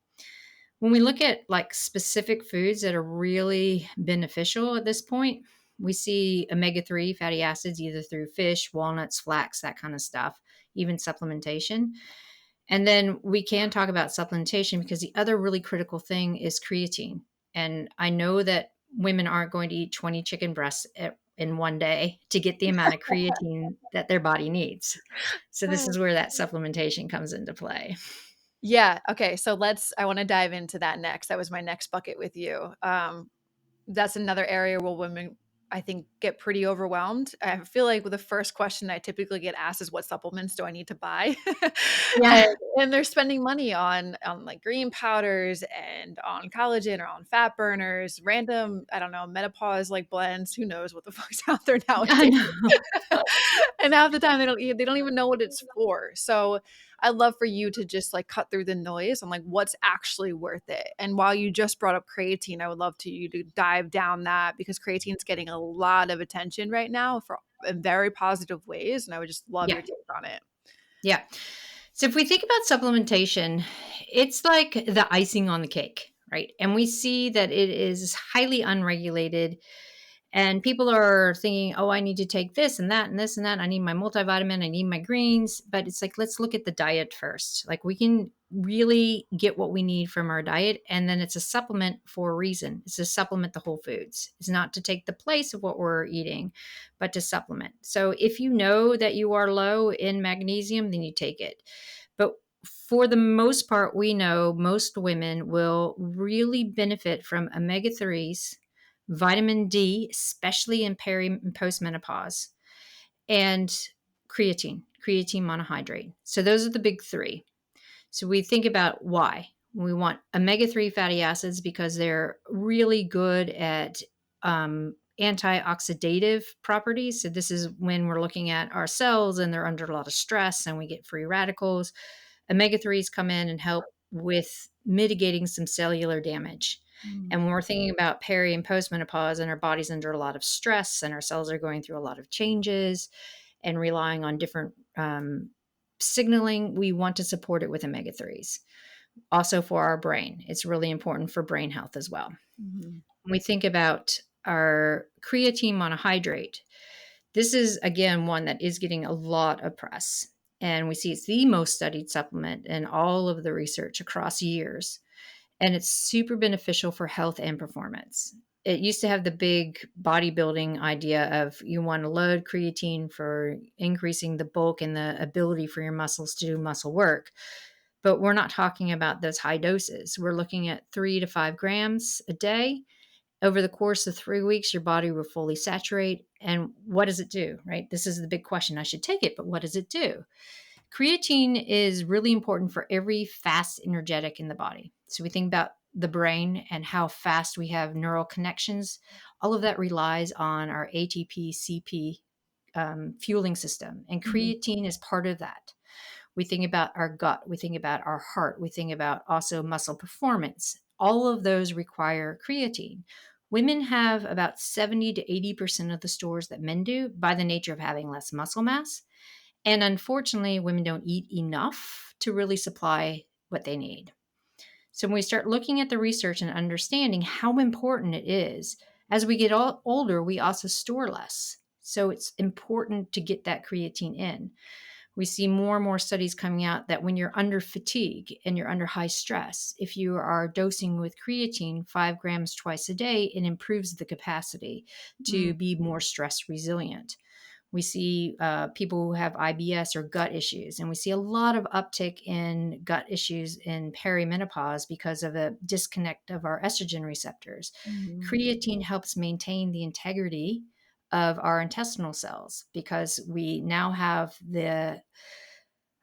When we look at like specific foods that are really beneficial at this point, we see omega-3 fatty acids either through fish, walnuts, flax, that kind of stuff, even supplementation. And then we can talk about supplementation because the other really critical thing is creatine. And I know that women aren't going to eat 20 chicken breasts in one day to get the amount of creatine that their body needs. So this is where that supplementation comes into play. Yeah, okay, so I wanna dive into that next. That was my next bucket with you. That's another area where women, I think, get pretty overwhelmed. I feel like the first question I typically get asked is, "What supplements do I need to buy?" And Yeah. and they're spending money on, like, green powders and on collagen or on fat burners, random, I don't know, menopause, like, blends. Who knows what the fuck's out there I nowadays. know. And half the time they don't even know what it's for. So I'd love for you to just like cut through the noise on like what's actually worth it. And while you just brought up creatine, I would love you to dive down that because creatine's getting a lot of attention right now for in very positive ways. And I would just love Yeah. your take on it. Yeah. So if we think about supplementation, it's like the icing on the cake, right? And we see that it is highly unregulated. And people are thinking, oh, I need to take this and that and this and that. I need my multivitamin. I need my greens. But it's like, let's look at the diet first. Like, we can really get what we need from our diet. And then it's a supplement for a reason. It's to supplement the whole foods. It's not to take the place of what we're eating, but to supplement. So if you know that you are low in magnesium, then you take it. But for the most part, we know most women will really benefit from omega 3s, vitamin D, especially in peri and postmenopause, and creatine monohydrate. So those are the big three. So we think about why. We want omega-3 fatty acids because they're really good at antioxidative properties. So this is when we're looking at our cells and they're under a lot of stress and we get free radicals. Omega-3s come in and help with mitigating some cellular damage. And when we're thinking about peri and postmenopause and our body's under a lot of stress and our cells are going through a lot of changes and relying on different signaling, we want to support it with omega 3s. Also, for our brain, it's really important for brain health as well. Mhm. When we think about our creatine monohydrate, this is, again, one that is getting a lot of press. And we see it's the most studied supplement in all of the research across years. And it's super beneficial for health and performance. It used to have the big bodybuilding idea of you want to load creatine for increasing the bulk and the ability for your muscles to do muscle work. But we're not talking about those high doses. We're looking at 3 to 5 grams a day. Over the course of 3 weeks, your body will fully saturate. And what does it do, right? This is the big question. I should take it, but what does it do? Creatine is really important for every fast energetic in the body. So we think about the brain and how fast we have neural connections. All of that relies on our ATP CP fueling system, and Mhm. creatine is part of that. We think about our gut, we think about our heart, we think about also muscle performance. All of those require creatine. Women have about 70 to 80% of the stores that men do by the nature of having less muscle mass. And unfortunately, women don't eat enough to really supply what they need. So when we start looking at the research and understanding how important it is, as we get older, we also store less. So it's important to get that creatine in. We see more and more studies coming out that when you're under fatigue and you're under high stress, if you are dosing with creatine 5 grams twice a day, it improves the capacity Mm. to be more stress resilient. We see people who have IBS or gut issues, and we see a lot of uptick in gut issues in perimenopause because of a disconnect of our estrogen receptors. Mhm. Creatine helps maintain the integrity of our intestinal cells because we now have the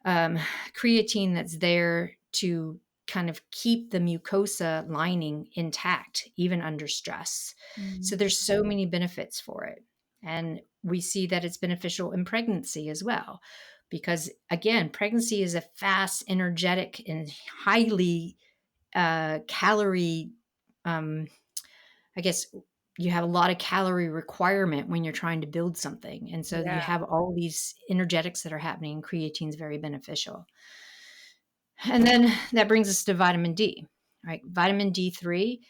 um, creatine that's there to kind of keep the mucosa lining intact, even under stress. So Mhm. there's so many benefits for it. And we see that it's beneficial in pregnancy as well. Because again, pregnancy is a fast, energetic, and highly calorie, um, I guess you have a lot of calorie requirement when you're trying to build something. And so you Yeah. have all these energetics that are happening. Creatine is very beneficial. And then that brings us to vitamin D, right? Vitamin D3.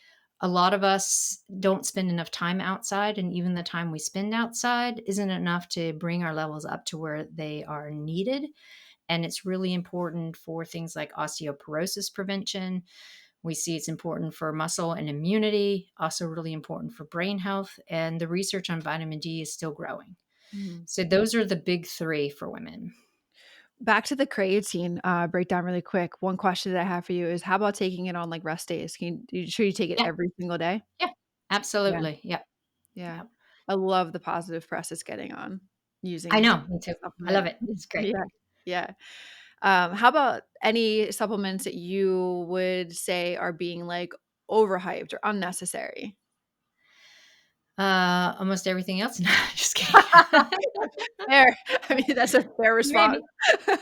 A lot of us don't spend enough time outside, and even the time we spend outside isn't enough to bring our levels up to where they are needed. And it's really important for things like osteoporosis prevention. We see it's important for muscle and immunity, also really important for brain health. And the research on vitamin D is still growing. Mhm. So those are the big three for women. Back to the creatine, breakdown really quick. One question that I have for you is how about taking it on, like, rest days? You sure you take it Yeah, every single day? yeah, Yeah, absolutely. Yeah, yeah. yeah. I love the positive press it's getting on I using know, me too. the I love supplement. it. It's great. Yeah, yeah. How about any supplements that you would say are being, like, overhyped or unnecessary? Almost everything else. No, just kidding. Fair. I mean, that's a fair response. Maybe.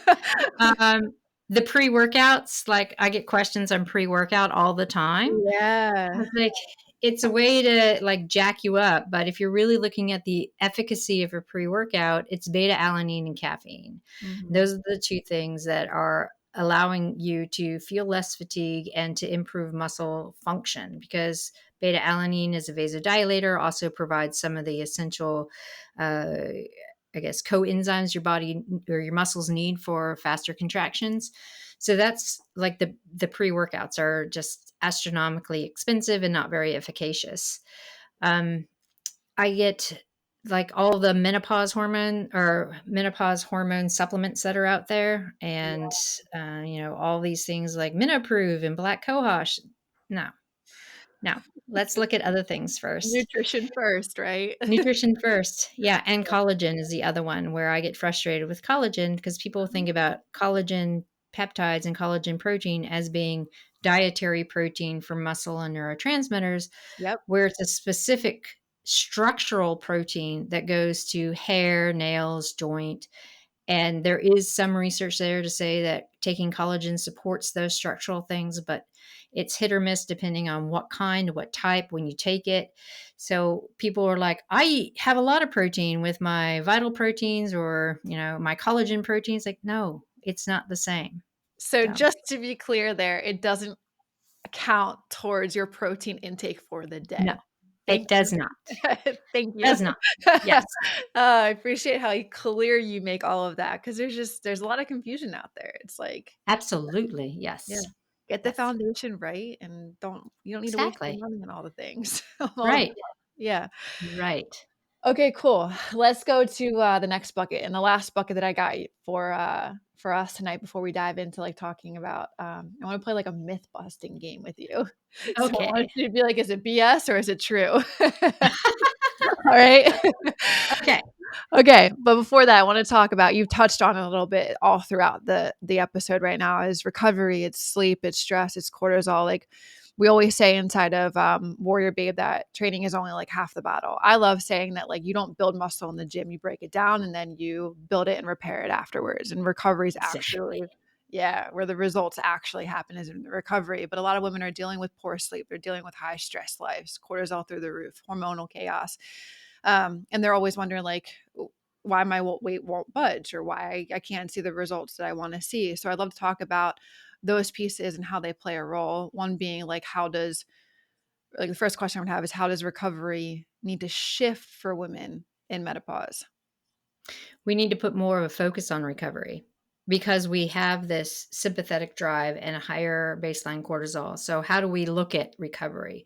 Um, the pre-workouts, like, I get questions on pre-workout all the time. I Yeah. was like, it's a way to, like, jack you up, but if you're really looking at the efficacy of a pre-workout, it's beta alanine and caffeine. Mhm. Those are the 2 things that are allowing you to feel less fatigue and to improve muscle function, because beta alanine is a vasodilator, also provides some of the essential, uh, I guess, coenzymes your body or your muscles need for faster contractions. So that's like the pre-workouts are just astronomically expensive and not very efficacious. Um, I get like all the menopause hormone supplements that are out there, and all these things like Minoprove and Black Cohosh. No, no. Let's look at other things first. Nutrition first, right? Nutrition first. Yeah, and collagen is the other one where I get frustrated with collagen, because people think about collagen peptides and collagen protein as being dietary protein for muscle and neurotransmitters, Yep. where it's a specific structural protein that goes to hair, nails, joint. And there is some research there to say that taking collagen supports those structural things, but it's hit or miss depending on what kind, what type, when you take it. So people are like, I have a lot of protein with my vital proteins or, my collagen proteins. Like, no, it's not the same. So So, just to be clear there, it doesn't count towards your protein intake for the no, day. it Thank you. does not. Thank you. Does not. Yes. I appreciate how clear you make all of that, because there's a lot of confusion out there. It's like, Absolutely. yeah, Yes. get the Yes. foundation right, and you don't need to waste your Exactly. money on all the things. All the Right. stuff. Yeah. Right. Okay, cool. Let's go to, the next bucket, and the last bucket that I got for us tonight before we dive into, like, talking about, I wanna play, like, a myth busting game with you. So I want Okay. you to be like, "Is it BS or is it true?" Alright? Okay. Okay, but before that, I wanna talk about, you've touched on it a little bit all throughout the episode right now, is recovery, it's sleep, it's stress, it's cortisol. Like, we always say inside of, WarriorBabe, that training is only, like, half the battle. I love saying that, like, you don't build muscle in the gym, you break it down, and then you build it and repair it afterwards, and recovery is Exactly. actually, yeah, where the results actually happen is in the recovery. But a lot of women are dealing with poor sleep, they're dealing with high stress lives, cortisol through the roof, hormonal chaos. And they're always wondering, like, why my weight won't budge, or why I can't see the results that I want to see. So I'd love to talk about those pieces and how they play a role. One being, like, the first question I would have is, how does recovery need to shift for women in menopause? We need to put more of a focus on recovery, because we have this sympathetic drive and a higher baseline cortisol. So how do we look at recovery?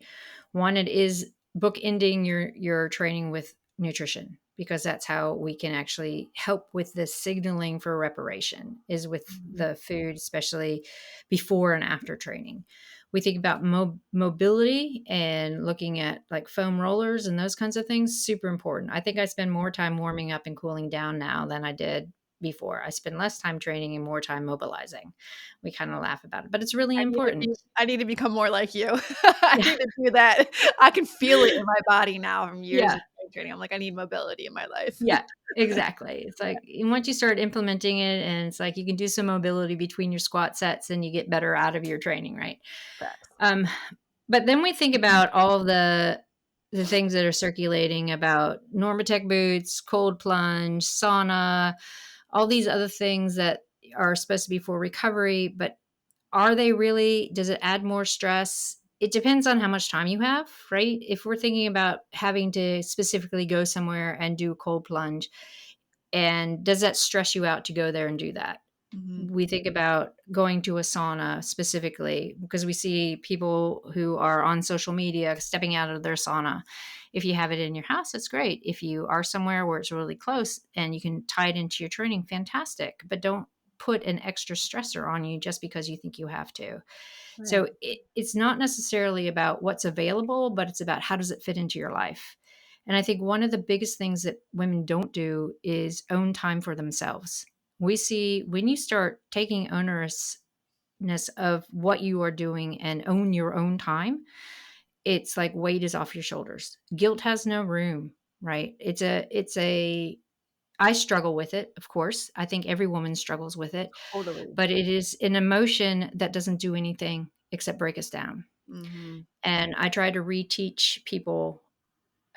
One, it is bookending your training with nutrition, because that's how we can actually help with the signaling for reparation, is with Mhm. the food, especially before and after training. We think about mobility and looking at like foam rollers and those kinds of things. Super important. I think I spend more time warming up and cooling down now than I did before. I spend less time training and more time mobilizing. We kind of laugh about it, but it's really important. I need to become more like you. I need to do that. I can feel it in my body now from years Yeah. of strength training. I'm like, I need mobility in my life. Yeah, exactly. It's like once you start implementing it, and it's like you can do some mobility between your squat sets, and you get better out of your training, right? Facts. Um, but then we think about all of the things that are circulating about Normatec boots, cold plunge, sauna, all these other things that are supposed to be for recovery, but are they really? Does it add more stress? It depends on how much time you have, right? If we're thinking about having to specifically go somewhere and do a cold plunge, and does that stress you out to go there and do that? Mhm. We think about going to a sauna specifically, because we see people who are on social media stepping out of their sauna. If you have it in your house, it's great. If you are somewhere where it's really close and you can tie it into your training, fantastic. But don't put an extra stressor on you just because you think you have to. Right. So it's not necessarily about what's available, but it's about how does it fit into your life. And I think one of the biggest things that women don't do is own time for themselves. We see when you start taking ownersness of what you are doing and own your own time, it's like weight is off your shoulders. Guilt has no room, right? I struggle with it, of course. I think every woman struggles with it, Totally. but it is an emotion that doesn't do anything except break us down. Mhm. And I try to reteach people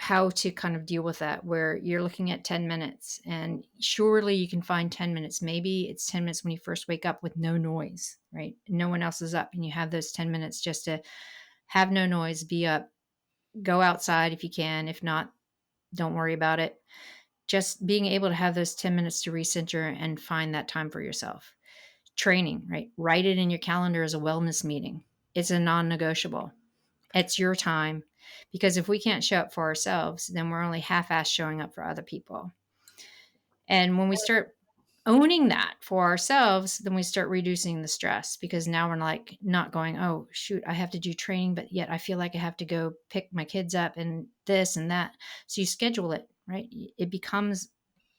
how to kind of deal with that, where you're looking at 10 minutes, and surely you can find 10 minutes. Maybe it's 10 minutes when you first wake up with no noise, right? No one else is up, and you have those 10 minutes just to have no noise, be up, go outside if you can. If not, don't worry about it. Just being able to have those 10 minutes to recenter and find that time for yourself. Training, right? Write it in your calendar as a wellness meeting. It's a non negotiable. It's your time. Because if we can't show up for ourselves, then we're only half assed showing up for other people. And when we start owning that for ourselves, then we start reducing the stress, because now we're like not going, oh, shoot, I have to do training, but yet I feel like I have to go pick my kids up and this and that. So you schedule it, right? It becomes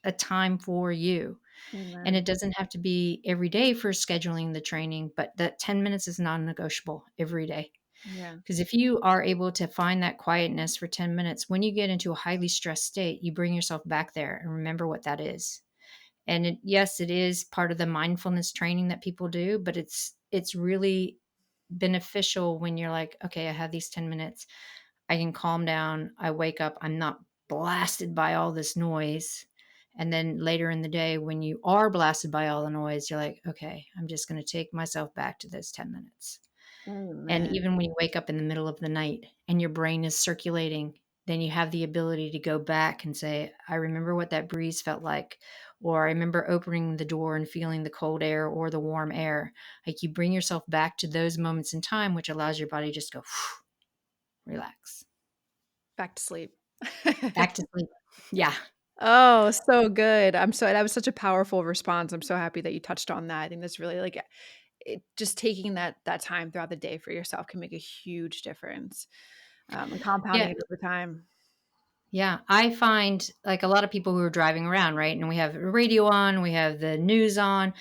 a time for you. And Amen. it doesn't have to be every day for scheduling the training, but that 10 minutes is non negotiable every day. Yeah. Because if you are able to find that quietness for 10 minutes, when you get into a highly stressed state, you bring yourself back there and remember what that is. And yes, it is part of the mindfulness training that people do, but it's really beneficial when you're like, okay, I have these 10 minutes. I can calm down. I wake up. I'm not blasted by all this noise. And then later in the day, when you are blasted by all the noise, you're like, okay, I'm just going to take myself back to those 10 minutes. And Amen. even when you wake up in the middle of the night and your brain is circulating, then you have the ability to go back and say, I remember what that breeze felt like, or I remember opening the door and feeling the cold air or the warm air. Like, you bring yourself back to those moments in time, which allows your body to just go, relax, Back to sleep. back to sleep. Yeah. Oh, so good. I'm so that was such a powerful response. I'm so happy that you touched on that. I think that's really like it just taking that time throughout the day for yourself can make a huge difference. And Yeah. compounding it over time. Yeah. I find like a lot of people who are driving around, right? And we have the radio on, we have the news on,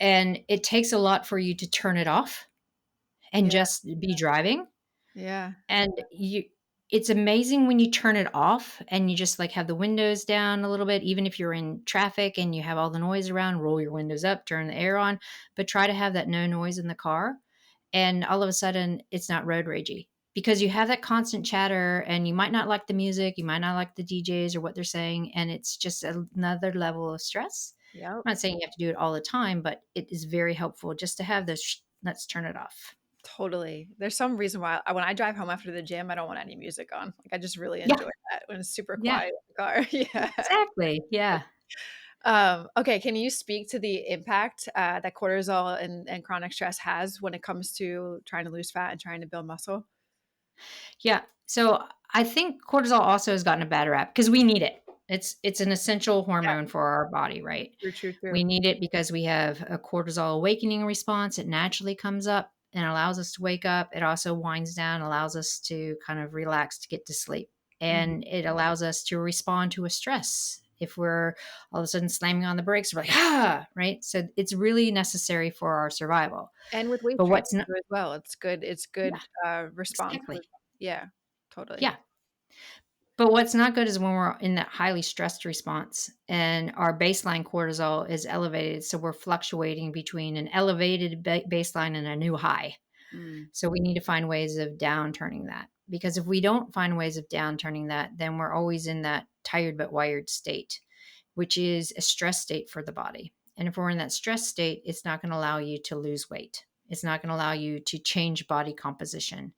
and it takes a lot for you to turn it off and Yeah. just be driving. Yeah. And it's amazing when you turn it off and you just like have the windows down a little bit, even if you're in traffic and you have all the noise around, roll your windows up, turn the air on, but try to have that no noise in the car. And all of a sudden it's not road ragey, because you have that constant chatter, and you might not like the music, you might not like the DJs or what they're saying, and it's just another level of stress. Yep. I'm not saying you have to do it all the time, but it is very helpful just to have those let's turn it off. Totally. There's some reason why when I drive home after the gym, I don't want any music on. Like I just really Yeah. enjoy that when it's super Yeah. quiet in the car. Yeah. Exactly. Yeah. Okay, can you speak to the impact that cortisol and chronic stress has when it comes to trying to lose fat and trying to build muscle? Yeah. So I think cortisol also has gotten a bad rap because we need it. It's an essential Yeah, hormone for our body, right? true, true, We true. need it because we have a cortisol awakening response. It naturally comes up and allows us to wake up. It also winds down, allows us to kind of relax to get to sleep. Mhm. And it allows us to respond to a stress. If we're all of a sudden slamming on the brakes, we're like, ah, right? So it's really necessary for our survival. And with weight But training what's not, too as well, it's yeah, good, response exactly. for yeah, totally. Yeah. But what's not good is when we're in that highly stressed response and our baseline cortisol is elevated. So we're fluctuating between an elevated baseline and a new high. Mm, So we need to find ways of downturning that. Because if we don't find ways of downturning that, then we're always in that tired but wired state, which is a stress state for the body. And if we're in that stress state, it's not going to allow you to lose weight. It's not going to allow you to change body composition.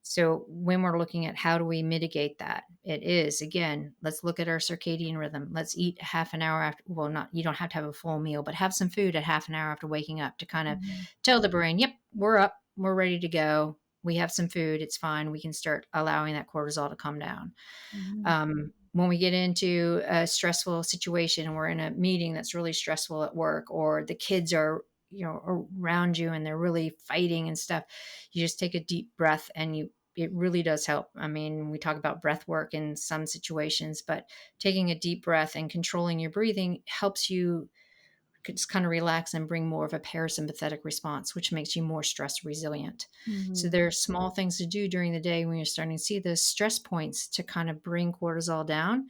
So when we're looking at how do we mitigate that, it is again, let's look at our circadian rhythm. Let's eat half an hour after, well, not, you don't have to have a full meal, but have some food at half an hour after waking up to kind of mhm, tell the brain, yep, we're up, we're ready to go. We have some food, it's fine. We can start allowing that cortisol to come down. mhm. When we get into a stressful situation and we're in a meeting that's really stressful at work, or the kids are, around you and they're really fighting and stuff, you just take a deep breath, and it really does help. I mean, we talk about breath work in some situations, but taking a deep breath and controlling your breathing helps you just kind of relax and bring more of a parasympathetic response, which makes you more stress resilient. So Mhm, there are small things to do during the day when you're starting to see those stress points to kind of bring cortisol down.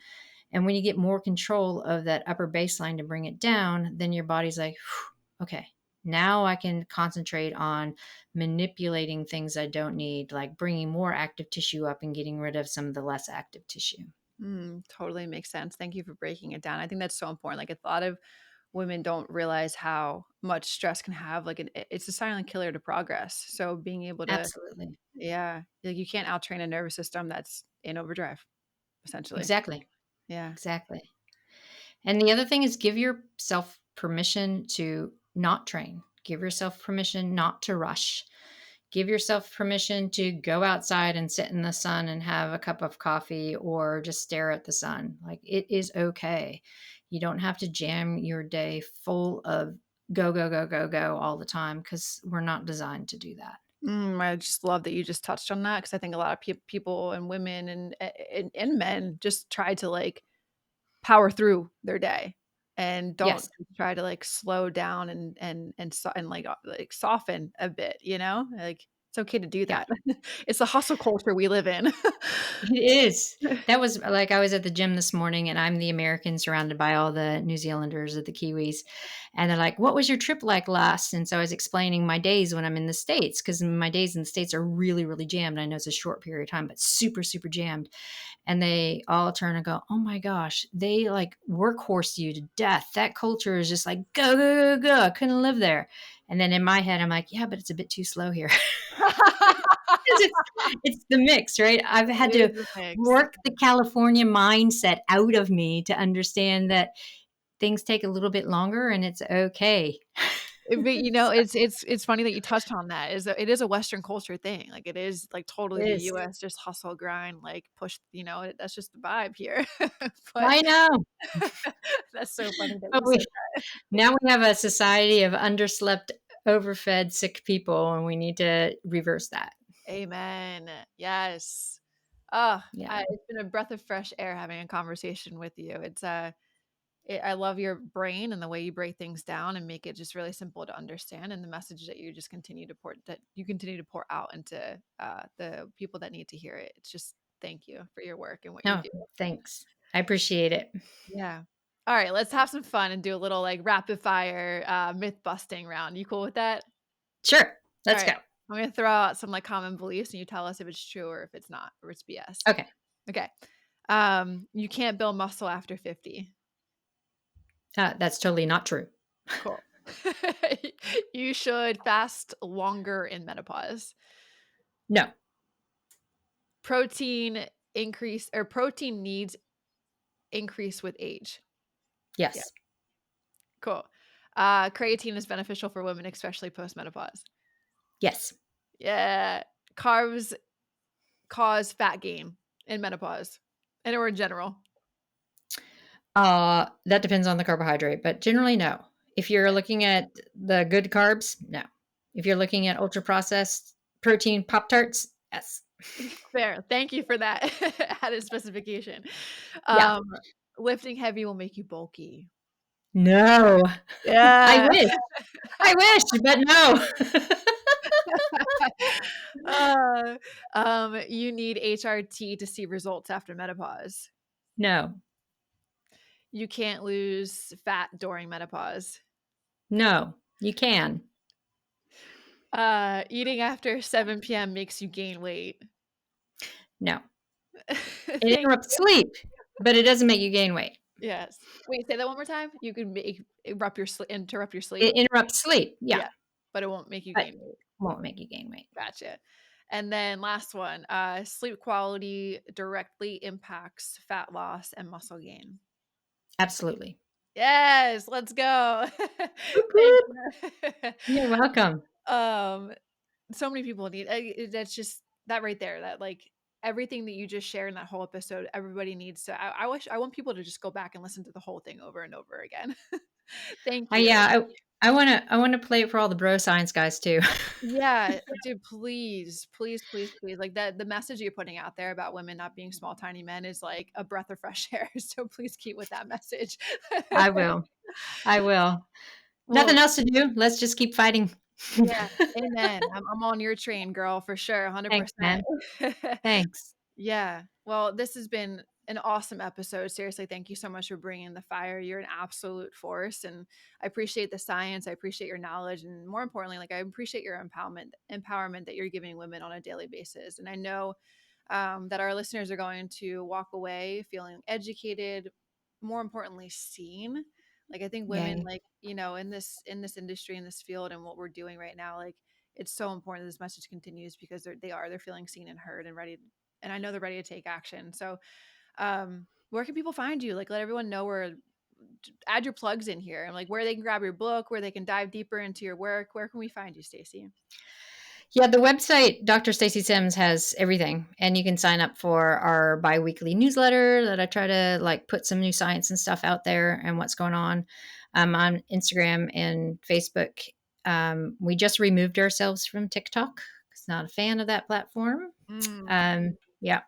And when you get more control of that upper baseline to bring it down, then your body's like, okay, Now I can concentrate on manipulating things I don't need, like bringing more active tissue up and getting rid of some of the less active tissue. Totally makes sense. Thank you for breaking it down. I think that's so important. Like, a lot of women don't realize how much stress can have, like, it's a silent killer to progress. So being able to, Absolutely. yeah, like, you can't out train a nervous system that's in overdrive, essentially. Exactly. Yeah. Exactly. And the other thing is give yourself permission to not train. Give yourself permission not to rush. Give yourself permission to go outside and sit in the sun and have a cup of coffee or just stare at the sun. Like, it is okay. You don't have to jam your day full of go, go, go, go, go all the time, because we're not designed to do that. I just love that you just touched on that because I think a lot of people and women and men just try to, like, power through their day and don't Yes. try to, like, slow down and like soften a bit, you know? Like, it's okay to do Yeah. that. It's the hustle culture we live in. It is. That was like, I was at the gym this morning and I'm the American surrounded by all the New Zealanders or the Kiwis. And they're like, "What was your trip like last?" And so I was explaining my days when I'm in the States, because my days in the States are really, really jammed. I know it's a short period of time, but super, super jammed. And they all turn and go, "Oh my gosh, they like workhorse you to death. That culture is just like go, go, go, go. I couldn't live there." And then in my head, I'm like, "Yeah, but it's a bit too slow here." It's it's the mix, right? I've had It to is a mix. work the California mindset out of me to understand that things take a little bit longer and it's okay. But, you know, So it's funny that you touched on that, is that it is a Western culture thing, like, it is, like, totally it the is. US, just hustle, grind, like, push, that's just the vibe here. But I know, that's so funny that but you we said now we have a society of underslept, overfed, sick people, and we need to reverse that. amen. Yes. Oh, Yeah. it's been a breath of fresh air having a conversation with you. I love your brain and the way you break things down and make it just really simple to understand, and the message that you continue to pour out into the people that need to hear it. It's just thank you for your work and what you No, do. thanks. I appreciate it. Yeah. All right, let's have some fun and do a little like rapid fire myth busting round. You cool with that? Sure, All let's right. go. I'm gonna throw out some like common beliefs and you tell us if it's true or if it's not or it's BS. Okay, Okay. You can't build muscle after 50. that's totally not true. Cool. You should fast longer in menopause. No. Protein protein needs increase with age. Yeah, Yes. cool. Creatine is beneficial for women, especially postmenopause. Yes. Yeah. Carbs cause fat gain in menopause and or in general. That depends on the carbohydrate, but generally, no. If you're looking at the good carbs, no. If you're looking at ultra processed protein Pop Tarts, yes. Fair. Thank you for that added specification. Yeah. Um, Lifting heavy will make you bulky. No. I Yeah. wish. I wish, but no. Uh, you need HRT to see results after menopause. No. You can't lose fat during menopause. No. You can. Eating after 7 p.m. makes you gain weight. No. It Thank interrupts you. sleep, but it doesn't make you gain weight. Yes. Wait, say that one more time. You can interrupt your sleep. It interrupts sleep, yeah, Yeah, but it won't make you but gain weight. won't make you gain weight. Gotcha. And then last one, sleep quality directly impacts fat loss and muscle gain. Absolutely. Yes, let's go. Whoop, Thank whoop. you. You're welcome. Um, so many people need that's just that right there. That like everything that you just shared in that whole episode, everybody needs to. I want people to just go back and listen to the whole thing over and over again. Thank you. Yeah, I wanna play it for all the bro science guys too. Yeah, dude, please, please, please, please. Like that the message you're putting out there about women not being small, tiny men is like a breath of fresh air. So please keep with that message. I will. I will. Well, Nothing else to do. Let's just keep fighting. yeah, amen. I'm on your train, girl, for sure, Thanks, 100%. man. Thanks. Yeah. Well, this has been an awesome episode. Seriously, thank you so much for bringing the fire. You're an absolute force, and I appreciate the science. I appreciate your knowledge, and more importantly, like I appreciate your empowerment that you're giving women on a daily basis. And I know that our listeners are going to walk away feeling educated, more importantly, seen. Like I think women, Yay. like in this industry, in this field, and what we're doing right now, like it's so important that this message continues because they're feeling seen and heard and ready, and I know they're ready to take action. So where can people find you? Like, let everyone know where, add your plugs in here and like where they can grab your book, where they can dive deeper into your work. Where can we find you, Stacy? Yeah, the website, Dr. Stacy Sims, has everything. And you can sign up for our biweekly newsletter that I try to like put some new science and stuff out there and what's going on Instagram and Facebook. We just removed ourselves from TikTok. It's not a fan of that platform. Mm. Yeah.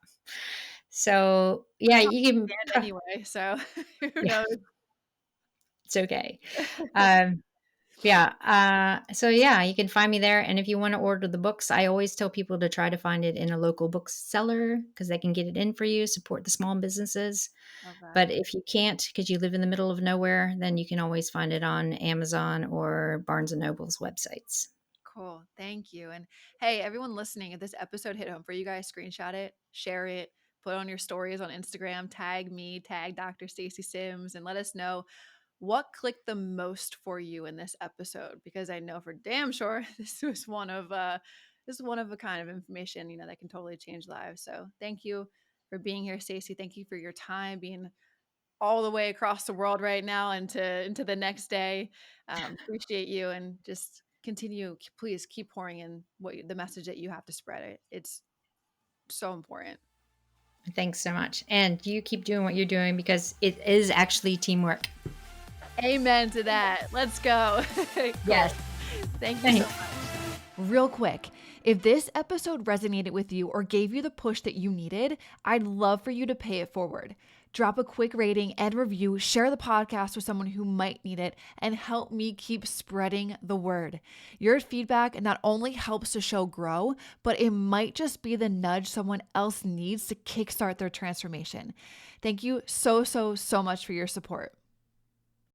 So yeah, you can, And anyway, so who yeah, knows? it's okay. Um, Yeah. So yeah, you can find me there. And if you want to order the books, I always tell people to try to find it in a local bookseller because they can get it in for you, support the small businesses. Love that. But if you can't because you live in the middle of nowhere, then you can always find it on Amazon or Barnes and Noble's websites. Cool. Thank you. And hey, everyone listening, if this episode hit home for you guys, screenshot it, share it, put it on your stories on Instagram, tag me, tag Dr. Stacy Sims, and let us know what clicked the most for you in this episode. Because I know for damn sure this is one of a kind of information, that can totally change lives. So thank you for being here, Stacy. Thank you for your time, being all the way across the world right now into the next day. Appreciate you, and just continue. Please keep pouring in the message that you have to spread. It's so important. Thanks so much. And you keep doing what you're doing because it is actually teamwork. Amen to that. Let's go. Cool. Yes. Thank you so Thanks. much. Real quick, if this episode resonated with you or gave you the push that you needed, I'd love for you to pay it forward. Drop a quick rating and review, share the podcast with someone who might need it, and help me keep spreading the word. Your feedback not only helps the show grow, but it might just be the nudge someone else needs to kickstart their transformation. Thank you so, so, so much for your support.